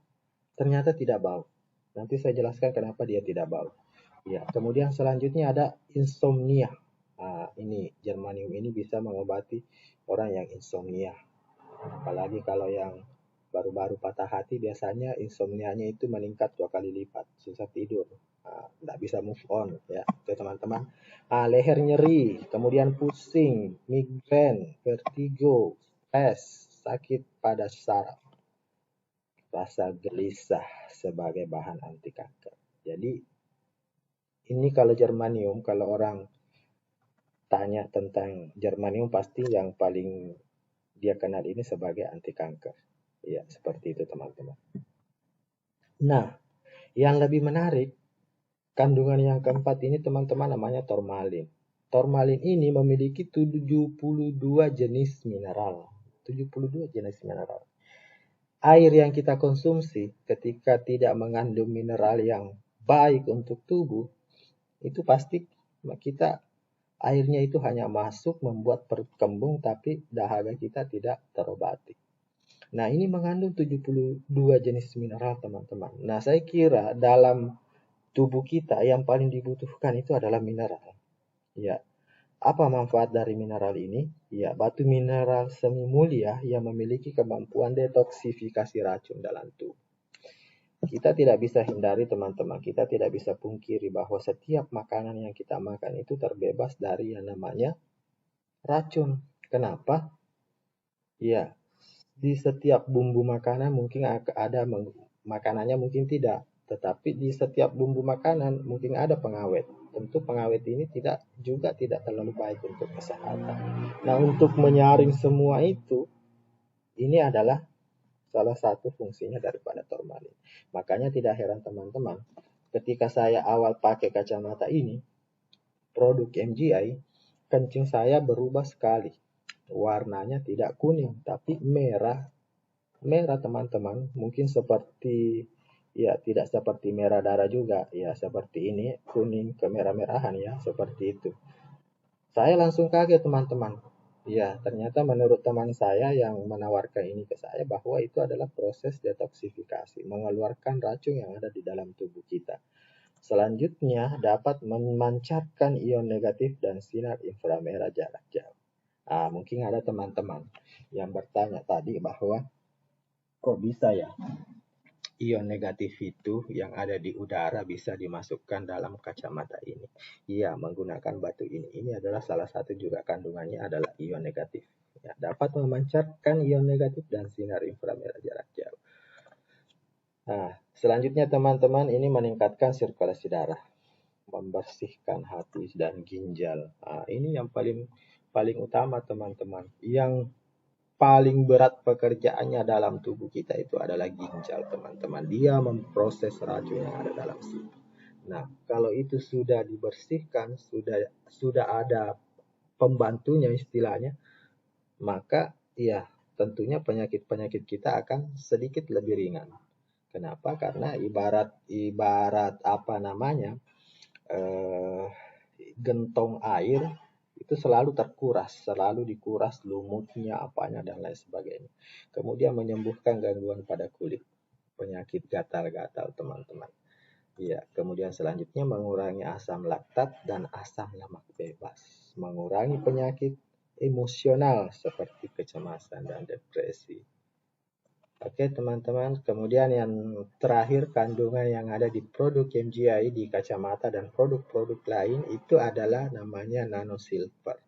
ternyata tidak bau. Nanti saya jelaskan kenapa dia tidak bau. Ya, kemudian selanjutnya ada insomnia. Nah, ini germanium ini bisa mengobati orang yang insomnia. Apalagi kalau yang baru-baru patah hati, biasanya insomnianya itu meningkat 2 kali lipat, susah tidur, tidak bisa move on ya, itu teman-teman. Leher nyeri, kemudian pusing, migrain, vertigo, stres, sakit pada saraf, rasa gelisah sebagai bahan anti kanker. Jadi ini kalau germanium, kalau orang tanya tentang germanium pasti yang paling dia kenal ini sebagai anti kanker. Ya, seperti itu teman-teman. Nah, yang lebih menarik, kandungan yang keempat ini teman-teman namanya tourmaline. Tourmaline ini memiliki 72 jenis mineral. 72 jenis mineral. Air yang kita konsumsi ketika tidak mengandung mineral yang baik untuk tubuh, itu pasti kita airnya itu hanya masuk membuat perut kembung tapi dahaga kita tidak terobati. Nah, ini mengandung 72 jenis mineral, teman-teman. Nah, saya kira dalam tubuh kita yang paling dibutuhkan itu adalah mineral. Ya, apa manfaat dari mineral ini? Ya, batu mineral semi mulia yang memiliki kemampuan detoksifikasi racun dalam tubuh. Kita tidak bisa hindari, teman-teman. Kita tidak bisa pungkiri bahwa setiap makanan yang kita makan itu terbebas dari yang namanya racun. Kenapa? Ya, di setiap bumbu makanan mungkin ada makanannya mungkin tidak, tetapi di setiap bumbu makanan mungkin ada pengawet. Tentu pengawet ini tidak terlalu baik untuk kesehatan. Nah, untuk menyaring semua itu, ini adalah salah satu fungsinya daripada tourmaline. Makanya tidak heran teman-teman, ketika saya awal pakai kacamata ini, produk MGI, kencing saya berubah sekali. Warnanya tidak kuning, tapi merah. Merah teman-teman, mungkin seperti, ya tidak seperti merah darah juga, ya seperti ini, kuning kemerah-merahan ya, seperti itu. Saya langsung kaget teman-teman. Ya, ternyata menurut teman saya yang menawarkan ini ke saya bahwa itu adalah proses detoksifikasi, mengeluarkan racun yang ada di dalam tubuh kita. Selanjutnya dapat memancarkan ion negatif dan sinar inframerah jarak jauh. Mungkin ada teman-teman yang bertanya tadi bahwa kok bisa ya ion negatif itu yang ada di udara bisa dimasukkan dalam kacamata ini. Iya, menggunakan batu ini. Ini adalah salah satu juga kandungannya adalah ion negatif. Ya, dapat memancarkan ion negatif dan sinar inframerah jarak jauh. Nah, selanjutnya teman-teman ini meningkatkan sirkulasi darah, membersihkan hati dan ginjal. Ini yang paling utama teman-teman. Yang paling berat pekerjaannya dalam tubuh kita itu adalah ginjal, teman-teman. Dia memproses racun yang ada dalam situ. Nah, kalau itu sudah dibersihkan, sudah ada pembantunya istilahnya, maka ya tentunya penyakit-penyakit kita akan sedikit lebih ringan. Kenapa? Karena ibarat apa namanya, gentong air itu selalu terkuras, selalu dikuras lumutnya, apanya dan lain sebagainya. Kemudian menyembuhkan gangguan pada kulit, penyakit gatal-gatal teman-teman. Ya, kemudian selanjutnya mengurangi asam laktat dan asam lemak bebas, mengurangi penyakit emosional seperti kecemasan dan depresi. Oke teman-teman, kemudian yang terakhir kandungan yang ada di produk MGI di kacamata dan produk-produk lain itu adalah namanya nanosilver.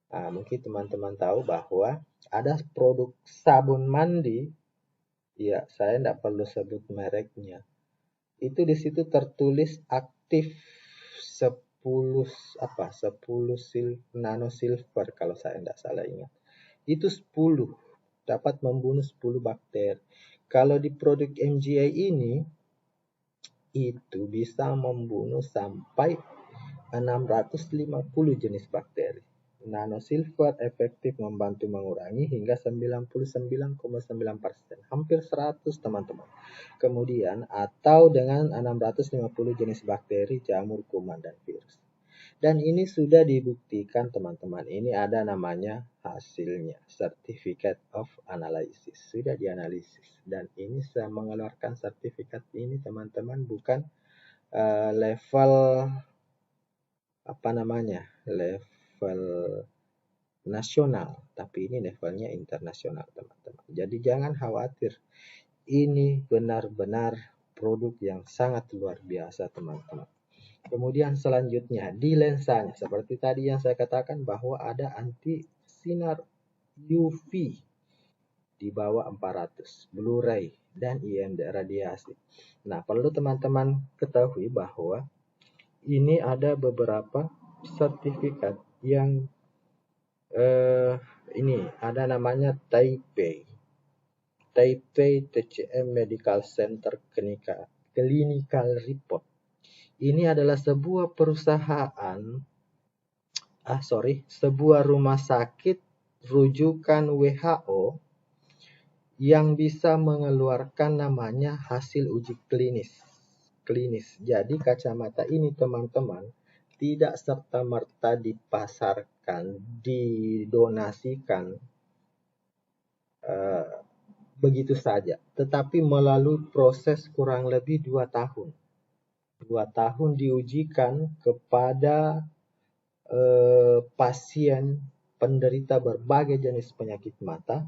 Nah, mungkin teman-teman tahu bahwa ada produk sabun mandi, ya saya tidak perlu sebut mereknya. Itu di situ tertulis aktif 10 nanosilver kalau saya tidak salah ingat. Itu 10 dapat membunuh 10 bakteri. Kalau di produk MGI ini itu bisa membunuh sampai 650 jenis bakteri. Nanosilver efektif membantu mengurangi hingga 99,9%, hampir 100 teman-teman. Kemudian atau dengan 650 jenis bakteri, jamur, kuman, dan virus. Dan ini sudah dibuktikan teman-teman. Ini ada namanya hasilnya, Certificate of Analysis. Sudah dianalisis. Dan ini saya mengeluarkan sertifikat ini teman-teman bukan level level nasional, tapi ini levelnya internasional teman-teman. Jadi jangan khawatir, ini benar-benar produk yang sangat luar biasa teman-teman. Kemudian selanjutnya di lensanya, seperti tadi yang saya katakan bahwa ada anti sinar UV di bawah 400, Blu-ray dan IMD radiasi. Nah, perlu teman-teman ketahui bahwa ini ada beberapa sertifikat yang ini ada namanya Taipei TCM Medical Center Clinical Report. Ini adalah sebuah perusahaan, sebuah rumah sakit rujukan WHO yang bisa mengeluarkan namanya hasil uji klinis. Jadi kacamata ini teman-teman tidak serta-merta dipasarkan, didonasikan begitu saja, tetapi melalui proses kurang lebih 2 tahun. 2 tahun diujikan kepada pasien penderita berbagai jenis penyakit mata,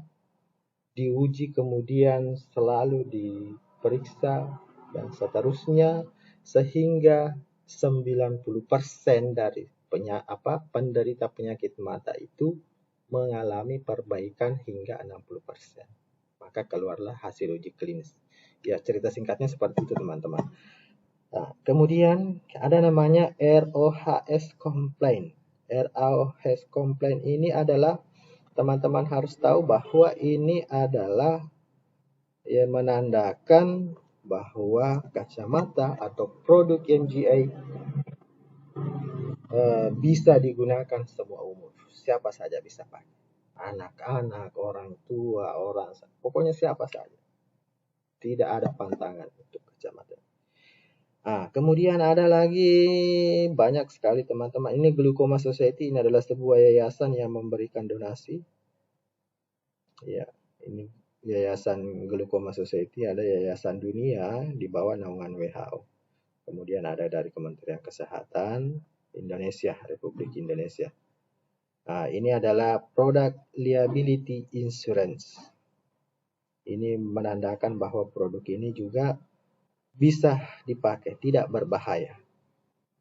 diuji kemudian selalu diperiksa dan seterusnya sehingga 90% dari penderita penyakit mata itu mengalami perbaikan hingga 60%. Maka keluarlah hasil uji klinis. Ya, cerita singkatnya seperti itu teman-teman. Nah, kemudian ada namanya ROHS complaint. ROHS complaint ini adalah teman-teman harus tahu bahwa ini adalah yang menandakan bahwa kacamata atau produk MGI bisa digunakan semua umur. Siapa saja bisa pakai. Anak-anak, orang tua, pokoknya siapa saja. Tidak ada pantangan untuk kacamata. Nah, kemudian ada lagi banyak sekali teman-teman. Ini Glaucoma Society, ini adalah sebuah yayasan yang memberikan donasi. Ya, ini Yayasan Glaucoma Society, ada yayasan dunia di bawah naungan WHO. Kemudian ada dari Kementerian Kesehatan Indonesia, Republik Indonesia. Nah, ini adalah Product Liability Insurance. Ini menandakan bahwa produk ini juga bisa dipakai, tidak berbahaya.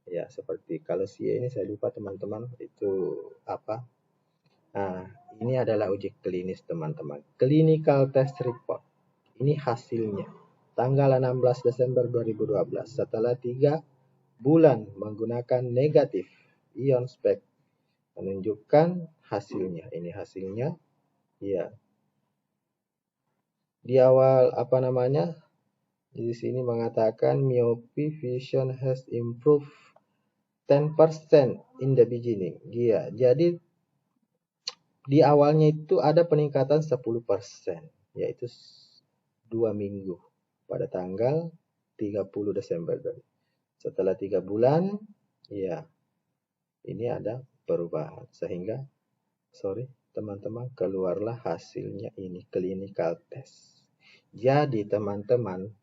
Ya, seperti kalau ini saya lupa teman-teman itu apa. Nah, ini adalah uji klinis teman-teman. Clinical Test Report. Ini hasilnya. Tanggal 16 Desember 2012. Setelah 3 bulan menggunakan negatif ion spec. Menunjukkan hasilnya. Ini hasilnya. Ya. Di awal di sini mengatakan myopy vision has improved 10% in the beginning. Ya, jadi di awalnya itu ada peningkatan 10%, yaitu 2 minggu pada tanggal 30 Desember. Setelah 3 bulan, ya ini ada perubahan. Sehingga, teman-teman, keluarlah hasilnya ini, clinical test. Jadi teman-teman,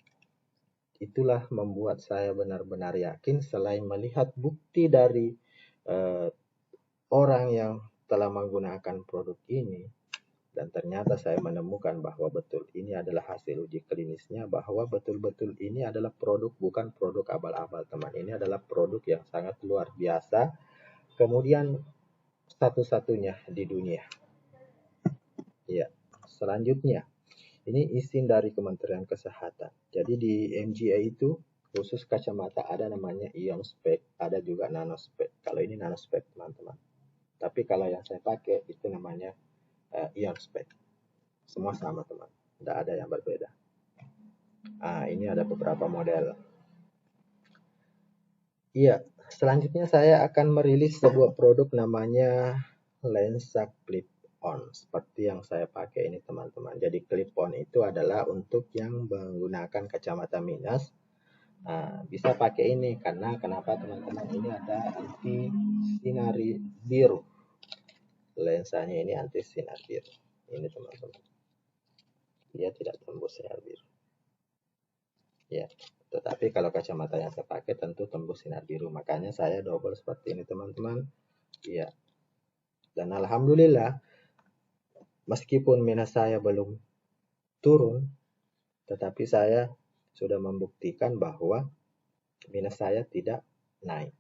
itulah membuat saya benar-benar yakin selain melihat bukti dari orang yang telah menggunakan produk ini, dan ternyata saya menemukan bahwa betul ini adalah hasil uji klinisnya, bahwa betul-betul ini adalah produk, bukan produk abal-abal teman. Ini adalah produk yang sangat luar biasa, kemudian satu-satunya di dunia. Ya, selanjutnya ini izin dari Kementerian Kesehatan. Jadi di MGA itu khusus kacamata ada namanya Ion Spec, ada juga Nano Spec. Kalau ini Nano Spec teman-teman. Tapi kalau yang saya pakai itu namanya Ion Spec. Semua sama teman, tidak ada yang berbeda. Ini ada beberapa model. Iya, selanjutnya saya akan merilis sebuah produk namanya lensa clip on, seperti yang saya pakai ini teman-teman. Jadi clip on itu adalah untuk yang menggunakan kacamata minus. Bisa pakai ini karena kenapa teman-teman, ini ada anti sinar biru. Lensanya ini anti sinar biru. Ini teman-teman, dia tidak tembus sinar biru. Ya, tetapi kalau kacamata yang saya pakai tentu tembus sinar biru. Makanya saya double seperti ini teman-teman. Ya, dan alhamdulillah meskipun minus saya belum turun, tetapi saya sudah membuktikan bahwa minus saya tidak naik.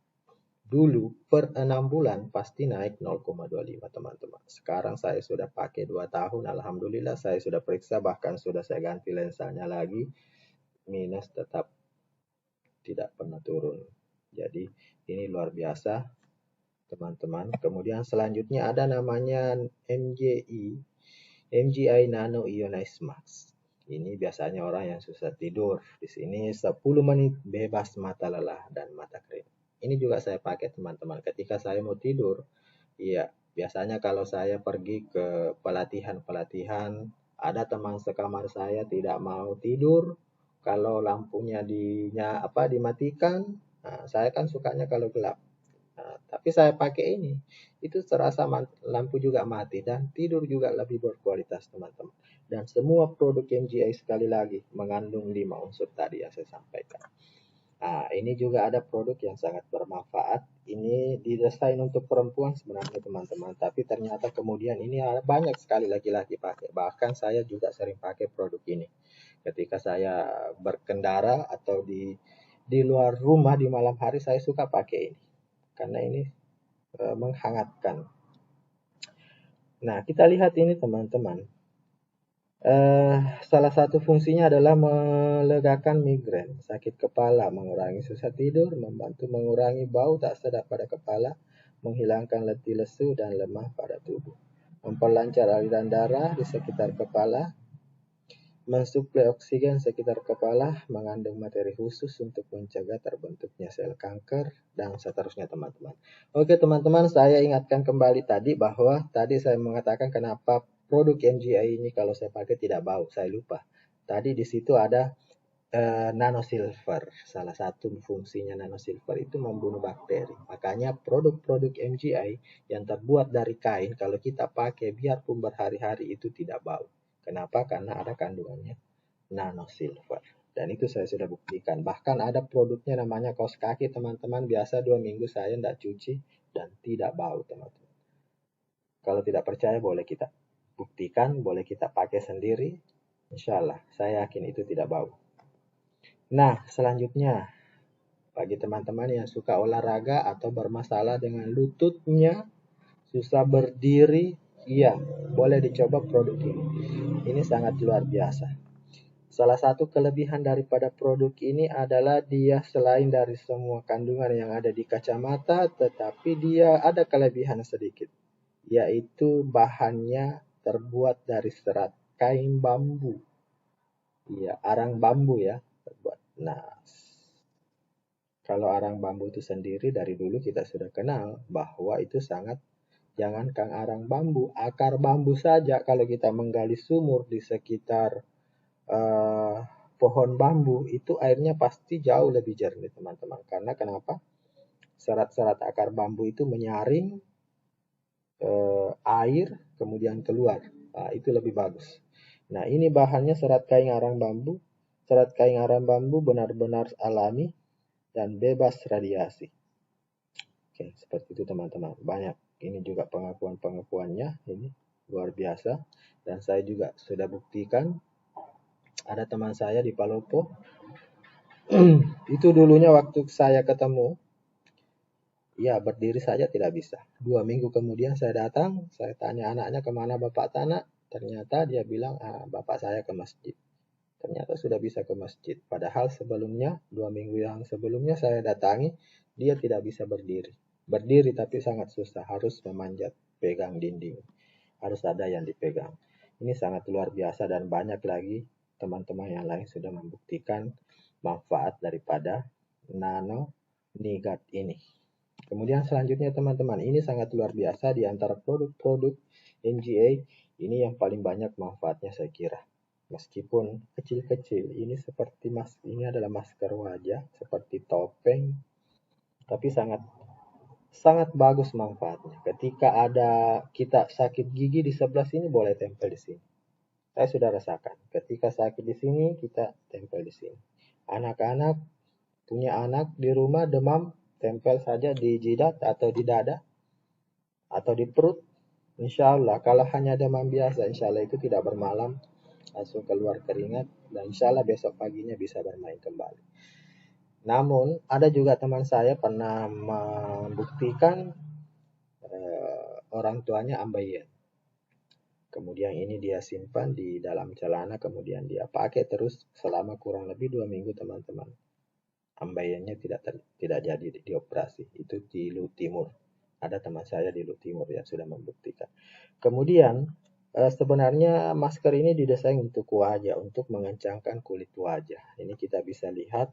Dulu per 6 bulan pasti naik 0,25 teman-teman. Sekarang saya sudah pakai 2 tahun, alhamdulillah saya sudah periksa, bahkan sudah saya ganti lensanya lagi, minus tetap tidak pernah turun. Jadi ini luar biasa teman-teman. Kemudian selanjutnya ada namanya MGI Nano Ionize Max. Ini biasanya orang yang susah tidur. Di sini 10 menit bebas mata lelah dan mata kering. Ini juga saya pakai teman-teman ketika saya mau tidur. Iya, biasanya kalau saya pergi ke pelatihan-pelatihan, ada teman sekamar saya tidak mau tidur kalau lampunya dimatikan. Saya kan sukanya kalau gelap. Tapi saya pakai ini, itu terasa lampu juga mati dan tidur juga lebih berkualitas teman-teman. Dan semua produk MGI sekali lagi mengandung 5 unsur tadi yang saya sampaikan. Ini juga ada produk yang sangat bermanfaat. Ini didesain untuk perempuan sebenarnya teman-teman, tapi ternyata kemudian ini banyak sekali laki-laki pakai. Bahkan saya juga sering pakai produk ini ketika saya berkendara atau di luar rumah di malam hari. Saya suka pakai ini karena ini menghangatkan. Nah, kita lihat ini teman-teman. Salah satu fungsinya adalah melegakan migrain, sakit kepala, mengurangi susah tidur, membantu mengurangi bau tak sedap pada kepala, menghilangkan letih lesu dan lemah pada tubuh, memperlancar aliran darah di sekitar kepala, mensuplai oksigen sekitar kepala, mengandung materi khusus untuk mencegah terbentuknya sel kanker, dan seterusnya teman-teman. Oke teman-teman, saya ingatkan kembali tadi bahwa tadi saya mengatakan kenapa produk MGI ini kalau saya pakai tidak bau. Saya lupa. Tadi di situ ada nano silver. Salah satu fungsinya nano silver itu membunuh bakteri. Makanya produk-produk MGI yang terbuat dari kain kalau kita pakai biarpun berhari-hari itu tidak bau. Kenapa? Karena ada kandungannya nano silver. Dan itu saya sudah buktikan. Bahkan ada produknya namanya kaos kaki teman-teman. Biasa 2 minggu saya tidak cuci dan tidak bau teman-teman. Kalau tidak percaya boleh kita buktikan, boleh kita pakai sendiri. Insya Allah saya yakin itu tidak bau. Nah selanjutnya, bagi teman-teman yang suka olahraga atau bermasalah dengan lututnya, susah berdiri, iya, boleh dicoba produk ini. Ini sangat luar biasa. Salah satu kelebihan daripada produk ini adalah dia selain dari semua kandungan yang ada di kacamata, tetapi dia ada kelebihan sedikit, yaitu bahannya terbuat dari serat kain bambu. Iya, arang bambu ya terbuat. Nah, kalau arang bambu itu sendiri dari dulu kita sudah kenal bahwa itu sangat jangankan arang bambu, akar bambu saja kalau kita menggali sumur di sekitar eh, pohon bambu, itu airnya pasti jauh lebih jernih teman-teman. Karena kenapa? Serat-serat akar bambu itu menyaring air kemudian keluar. Nah, itu lebih bagus. Nah, ini bahannya serat kain arang bambu. Serat kain arang bambu benar-benar alami dan bebas radiasi. Oke, seperti itu teman-teman. Banyak. Ini juga pengakuan-pengakuannya. Ini luar biasa. Dan saya juga sudah buktikan. Ada teman saya di Palopo. Itu dulunya waktu saya ketemu. Ya, berdiri saja tidak bisa. 2 minggu kemudian saya datang. Saya tanya anaknya kemana bapak tanah. Ternyata dia bilang, bapak saya ke masjid. Ternyata sudah bisa ke masjid. Padahal sebelumnya, 2 minggu yang sebelumnya saya datangi, dia tidak bisa berdiri. Berdiri tapi sangat susah, harus memanjat, pegang dinding. Harus ada yang dipegang. Ini sangat luar biasa dan banyak lagi teman-teman yang lain sudah membuktikan manfaat daripada nano nigat ini. Kemudian selanjutnya teman-teman, ini sangat luar biasa di antara produk-produk NGA, ini yang paling banyak manfaatnya saya kira. Meskipun kecil-kecil, ini adalah masker wajah seperti topeng, tapi sangat sangat bagus manfaatnya. Ketika ada kita sakit gigi di sebelah sini boleh tempel di sini. Saya sudah rasakan. Ketika sakit di sini kita tempel di sini. Anak-anak punya anak di rumah demam, tempel saja di jidat atau di dada atau di perut. Insya Allah kalau hanya demam biasa, insya Allah itu tidak bermalam, langsung keluar keringat, dan insya Allah besok paginya bisa bermain kembali. Namun ada juga teman saya pernah membuktikan orang tuanya ambeien. Kemudian ini dia simpan di dalam celana, kemudian dia pakai terus selama kurang lebih 2 minggu teman-teman. Ambeiennya tidak jadi dioperasi. Itu di Lu Timur. Ada teman saya di Lu Timur yang sudah membuktikan. Kemudian sebenarnya masker ini didesain untuk wajah, untuk mengencangkan kulit wajah. Ini kita bisa lihat,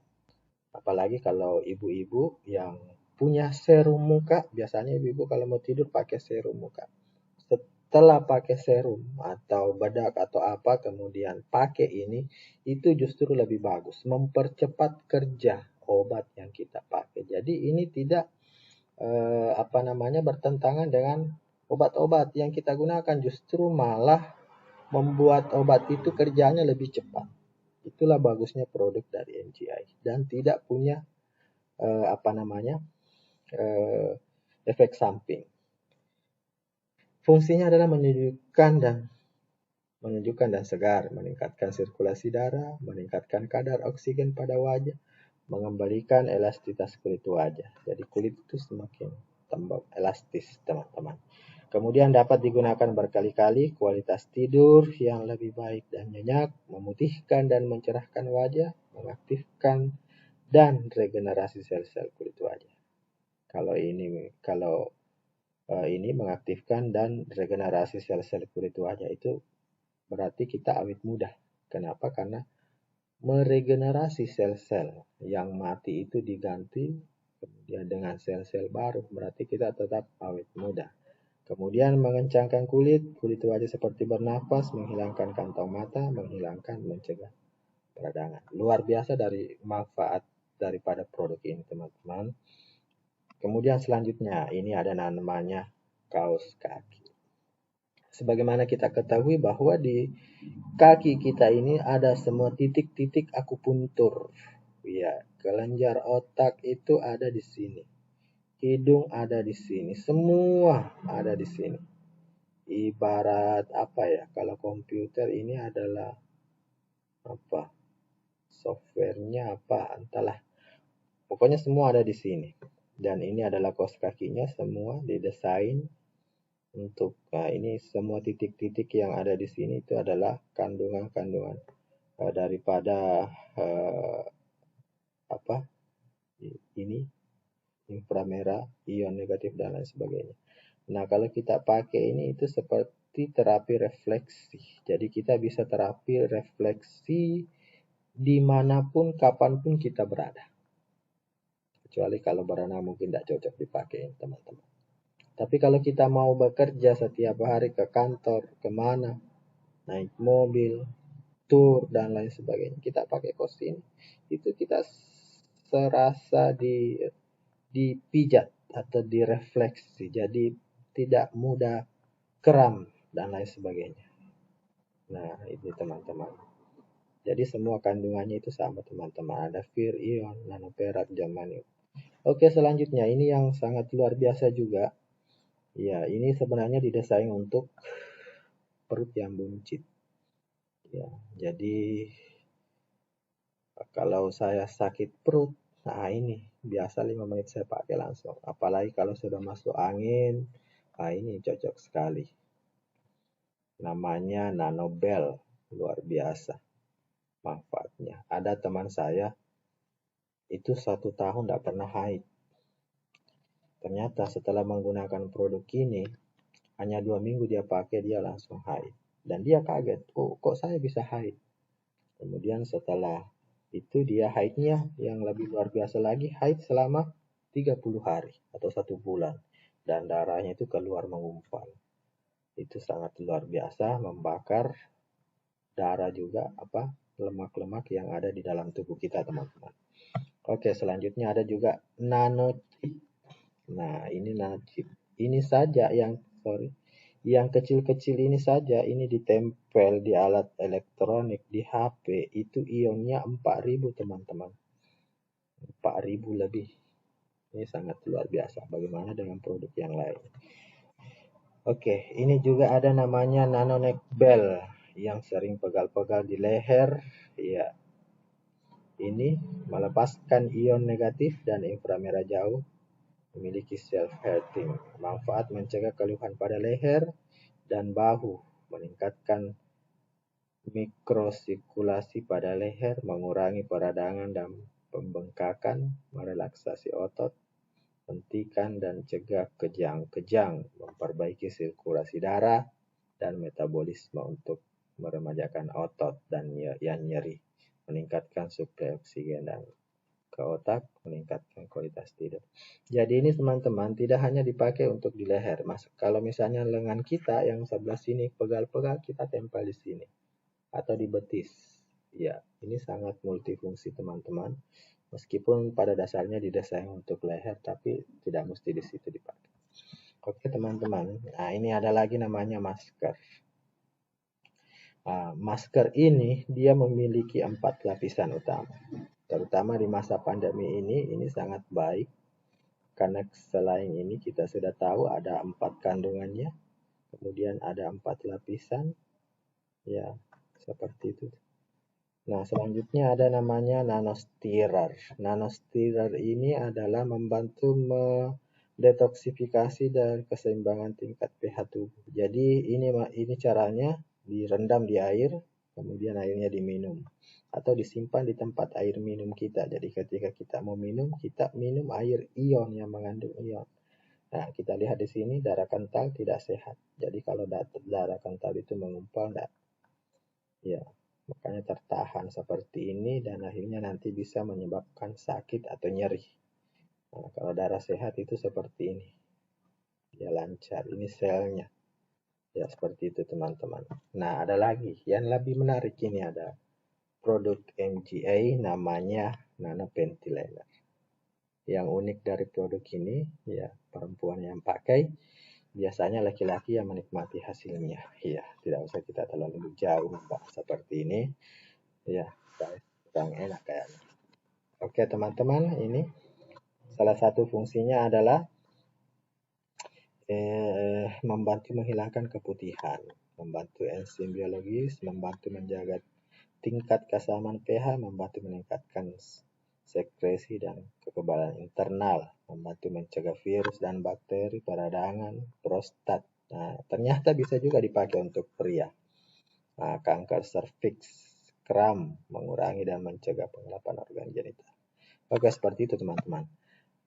apalagi kalau ibu-ibu yang punya serum muka, biasanya ibu-ibu kalau mau tidur pakai serum muka. Setelah pakai serum atau bedak atau apa, kemudian pakai ini, itu justru lebih bagus, mempercepat kerja obat yang kita pakai. Jadi ini tidak bertentangan dengan obat-obat yang kita gunakan, justru malah membuat obat itu kerjanya lebih cepat. Itulah bagusnya produk dari NGI dan tidak punya efek samping. Fungsinya adalah menunjukkan dan segar, meningkatkan sirkulasi darah, meningkatkan kadar oksigen pada wajah, mengembalikan elastisitas kulit wajah. Jadi kulit itu semakin tambah elastis, teman-teman. Kemudian dapat digunakan berkali-kali, kualitas tidur yang lebih baik dan nyenyak, memutihkan dan mencerahkan wajah, mengaktifkan dan regenerasi sel-sel kulit wajah. Kalau ini mengaktifkan dan regenerasi sel-sel kulit wajah, itu berarti kita awet muda. Kenapa? Karena meregenerasi sel-sel yang mati itu diganti kemudian dengan sel-sel baru, berarti kita tetap awet muda. Kemudian mengencangkan kulit wajah seperti bernafas, menghilangkan kantong mata, mencegah peradangan. Luar biasa dari manfaat daripada produk ini, teman-teman. Kemudian selanjutnya, ini ada namanya kaos kaki. Sebagaimana kita ketahui bahwa di kaki kita ini ada semua titik-titik akupuntur. Ya, kelenjar otak itu ada di sini. Hidung ada di sini. Semua ada di sini. Ibarat kalau komputer ini adalah softwarenya entahlah. Pokoknya semua ada di sini. Dan ini adalah kaos kakinya, semua didesain untuk ini semua titik-titik yang ada di sini itu adalah kandungan-kandungan daripada ini inframerah, ion negatif dan lain sebagainya. Nah, kalau kita pakai ini itu seperti terapi refleksi. Jadi kita bisa terapi refleksi dimanapun, kapanpun kita berada. Kecuali kalau berenang mungkin tidak cocok dipakai, teman-teman. Tapi kalau kita mau bekerja setiap hari ke kantor, kemana, naik mobil, tur, dan lain sebagainya, kita pakai kos ini. Itu kita serasa dipijat atau direfleksi. Jadi tidak mudah kram dan lain sebagainya. Nah, ini teman-teman. Jadi semua kandungannya itu sama teman-teman. Ada Vir, ion, nanoperak, germanium. Oke, selanjutnya ini yang sangat luar biasa juga. Ya, ini sebenarnya didesain untuk perut yang buncit. Ya, jadi kalau saya sakit perut, nah ini biasa 5 menit saya pakai langsung. Apalagi kalau sudah masuk angin, nah ini cocok sekali. Namanya Nanobel, luar biasa manfaatnya. Ada teman saya itu 1 tahun tidak pernah haid. Ternyata setelah menggunakan produk ini, hanya 2 minggu dia pakai, dia langsung haid. Dan dia kaget, oh kok saya bisa haid. Kemudian setelah itu dia haidnya yang lebih luar biasa lagi, haid selama 30 hari atau 1 bulan. Dan darahnya itu keluar menggumpal. Itu sangat luar biasa, membakar darah juga, lemak-lemak yang ada di dalam tubuh kita, teman-teman. Oke, selanjutnya ada juga nanochip. Nah, ini nanochip. Ini saja yang kecil-kecil ini saja, ini ditempel di alat elektronik, di HP, itu ionnya 4000 teman-teman. 4000 lebih. Ini sangat luar biasa. Bagaimana dengan produk yang lain? Oke, ini juga ada namanya Nanoneck Bell yang sering pegal-pegal di leher. Ya, ini melepaskan ion negatif dan inframerah jauh, memiliki self-heating, manfaat mencegah keluhan pada leher dan bahu, meningkatkan mikrosirkulasi pada leher, mengurangi peradangan dan pembengkakan, merelaksasi otot, hentikan dan cegah kejang-kejang, memperbaiki sirkulasi darah dan metabolisme untuk meremajakan otot dan yang nyeri, meningkatkan suplai oksigen dan ke otak, meningkatkan kualitas tidur. Jadi ini teman-teman tidak hanya dipakai untuk di leher, Mas. Kalau misalnya lengan kita yang sebelah sini pegal-pegal, kita tempel di sini atau di betis. Ya, ini sangat multifungsi teman-teman. Meskipun pada dasarnya didesain untuk leher, tapi tidak mesti di situ dipakai. Oke teman-teman, nah ini ada lagi namanya masker. Masker ini dia memiliki 4 lapisan utama. Terutama di masa pandemi ini sangat baik. Karena selain ini kita sudah tahu ada 4 kandungannya. Kemudian ada 4 lapisan. Ya, seperti itu. Nah, selanjutnya ada namanya nanostirer. Nanostirer ini adalah membantu mendetoksifikasi dan keseimbangan tingkat pH tubuh. Jadi ini caranya direndam di air, kemudian airnya diminum atau disimpan di tempat air minum kita. Jadi ketika kita mau minum, kita minum air ion yang mengandung ion. Nah, kita lihat di sini darah kental tidak sehat. Jadi kalau darah kental itu mengumpal, ya, makanya tertahan seperti ini dan akhirnya nanti bisa menyebabkan sakit atau nyeri. Nah, kalau darah sehat itu seperti ini. Ya lancar, ini selnya. Ya seperti itu teman-teman. Nah, ada lagi yang lebih menarik, ini ada produk MGA namanya Nanopentylator. Yang unik dari produk ini, ya perempuan yang pakai, biasanya laki-laki yang menikmati hasilnya. Ya, tidak usah kita terlalu jauh bahas seperti ini. Ya, kurang enak kayaknya. Oke teman-teman, ini salah satu fungsinya adalah membantu menghilangkan keputihan, membantu enzim biologis, membantu menjaga tingkat keasaman pH, membantu meningkatkan sekresi dan kekebalan internal, membantu mencegah virus dan bakteri, peradangan, prostat. Nah, ternyata bisa juga dipakai untuk pria. Nah, kanker serviks, kram, mengurangi dan mencegah pengelapan organ genital. Oke, seperti itu teman-teman.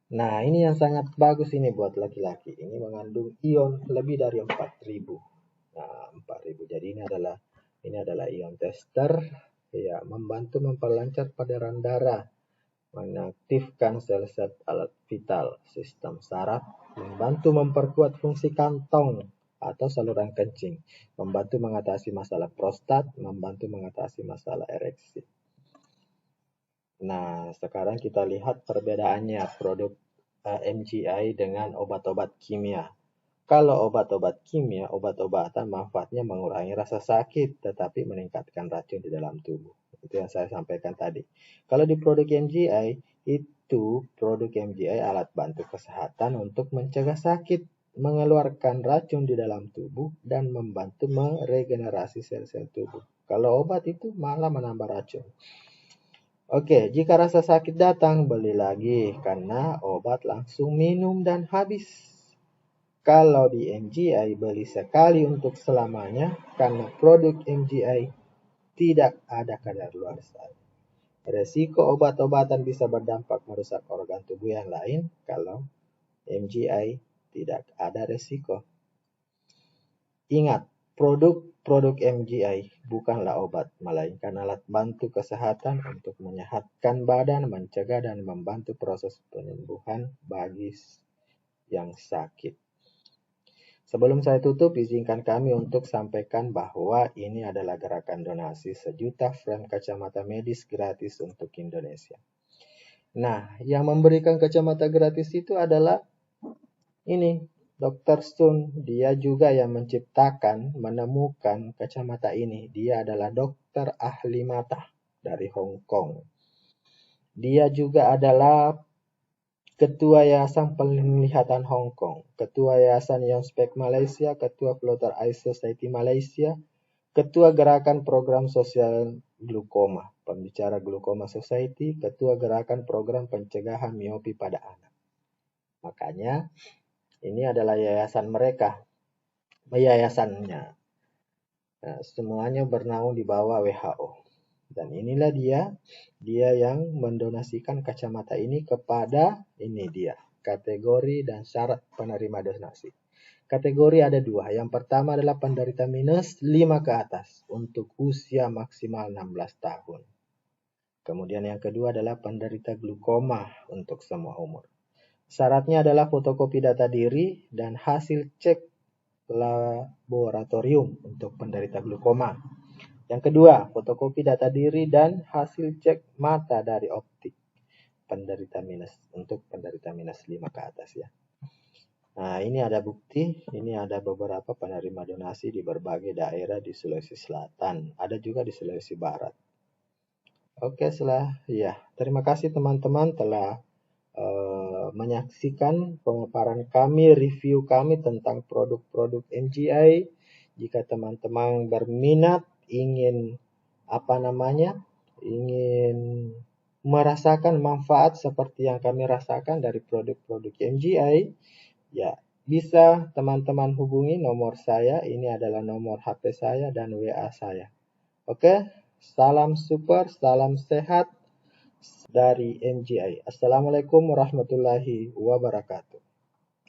Nah, ini yang sangat bagus ini buat laki-laki. Ini mengandung ion lebih dari 4000. Nah, 4000. Jadi ini adalah ion tester, ya, membantu memperlancar peredaran darah, mengaktifkan sel-sel alat vital, sistem saraf, membantu memperkuat fungsi kantong atau saluran kencing, membantu mengatasi masalah prostat, membantu mengatasi masalah ereksi. Nah, sekarang kita lihat perbedaannya produk MGI dengan obat-obat kimia. Kalau obat-obat kimia, obat-obatan manfaatnya mengurangi rasa sakit, tetapi meningkatkan racun di dalam tubuh. Itu yang saya sampaikan tadi. Kalau di produk MGI, itu produk MGI alat bantu kesehatan untuk mencegah sakit, mengeluarkan racun di dalam tubuh, dan membantu meregenerasi sel-sel tubuh. Kalau obat itu malah menambah racun. Oke, jika rasa sakit datang, beli lagi, karena obat langsung minum dan habis. Kalau di MGI, beli sekali untuk selamanya, karena produk MGI tidak ada kadaluarsa. Resiko obat-obatan bisa berdampak merusak organ tubuh yang lain, kalau MGI tidak ada resiko. Ingat, produk MGI bukanlah obat, melainkan alat bantu kesehatan untuk menyehatkan badan, mencegah dan membantu proses penyembuhan bagi yang sakit. Sebelum saya tutup, izinkan kami untuk sampaikan bahwa ini adalah gerakan donasi 1 juta frame kacamata medis gratis untuk Indonesia. Nah, yang memberikan kacamata gratis itu adalah ini, Dr. Sun. Dia juga yang menciptakan, menemukan kacamata ini. Dia adalah dokter ahli mata dari Hong Kong. Dia juga adalah Ketua Yayasan Penglihatan Hong Kong, Ketua Yayasan Young Spec Malaysia, Ketua Floater Eye Society Malaysia, Ketua Gerakan Program Sosial Glukoma, Pembicara Glukoma Society, Ketua Gerakan Program Pencegahan Miopi pada Anak. Makanya, ini adalah yayasan mereka, yayasannya. Nah, semuanya bernaung di bawah WHO. Dan inilah dia yang mendonasikan kacamata ini kepada, ini dia, kategori dan syarat penerima donasi. Kategori ada 2. Yang pertama adalah penderita minus 5 ke atas untuk usia maksimal 16 tahun. Kemudian yang kedua adalah penderita glukoma untuk semua umur. Syaratnya adalah fotokopi data diri dan hasil cek laboratorium untuk penderita glukoma. Yang kedua, fotokopi data diri dan hasil cek mata dari optik penderita minus, untuk penderita minus 5 ke atas ya. Nah, ini ada bukti, ini ada beberapa penerima donasi di berbagai daerah di Sulawesi Selatan, ada juga di Sulawesi Barat. Oke, terima kasih teman-teman telah menyaksikan pemaparan kami, review kami tentang produk-produk MGI. Jika teman-teman berminat, ingin ingin merasakan manfaat seperti yang kami rasakan dari produk-produk MGI, ya bisa teman-teman hubungi nomor saya. Ini adalah nomor HP saya dan WA saya. Oke, salam super, salam sehat dari MGI. Assalamualaikum warahmatullahi wabarakatuh.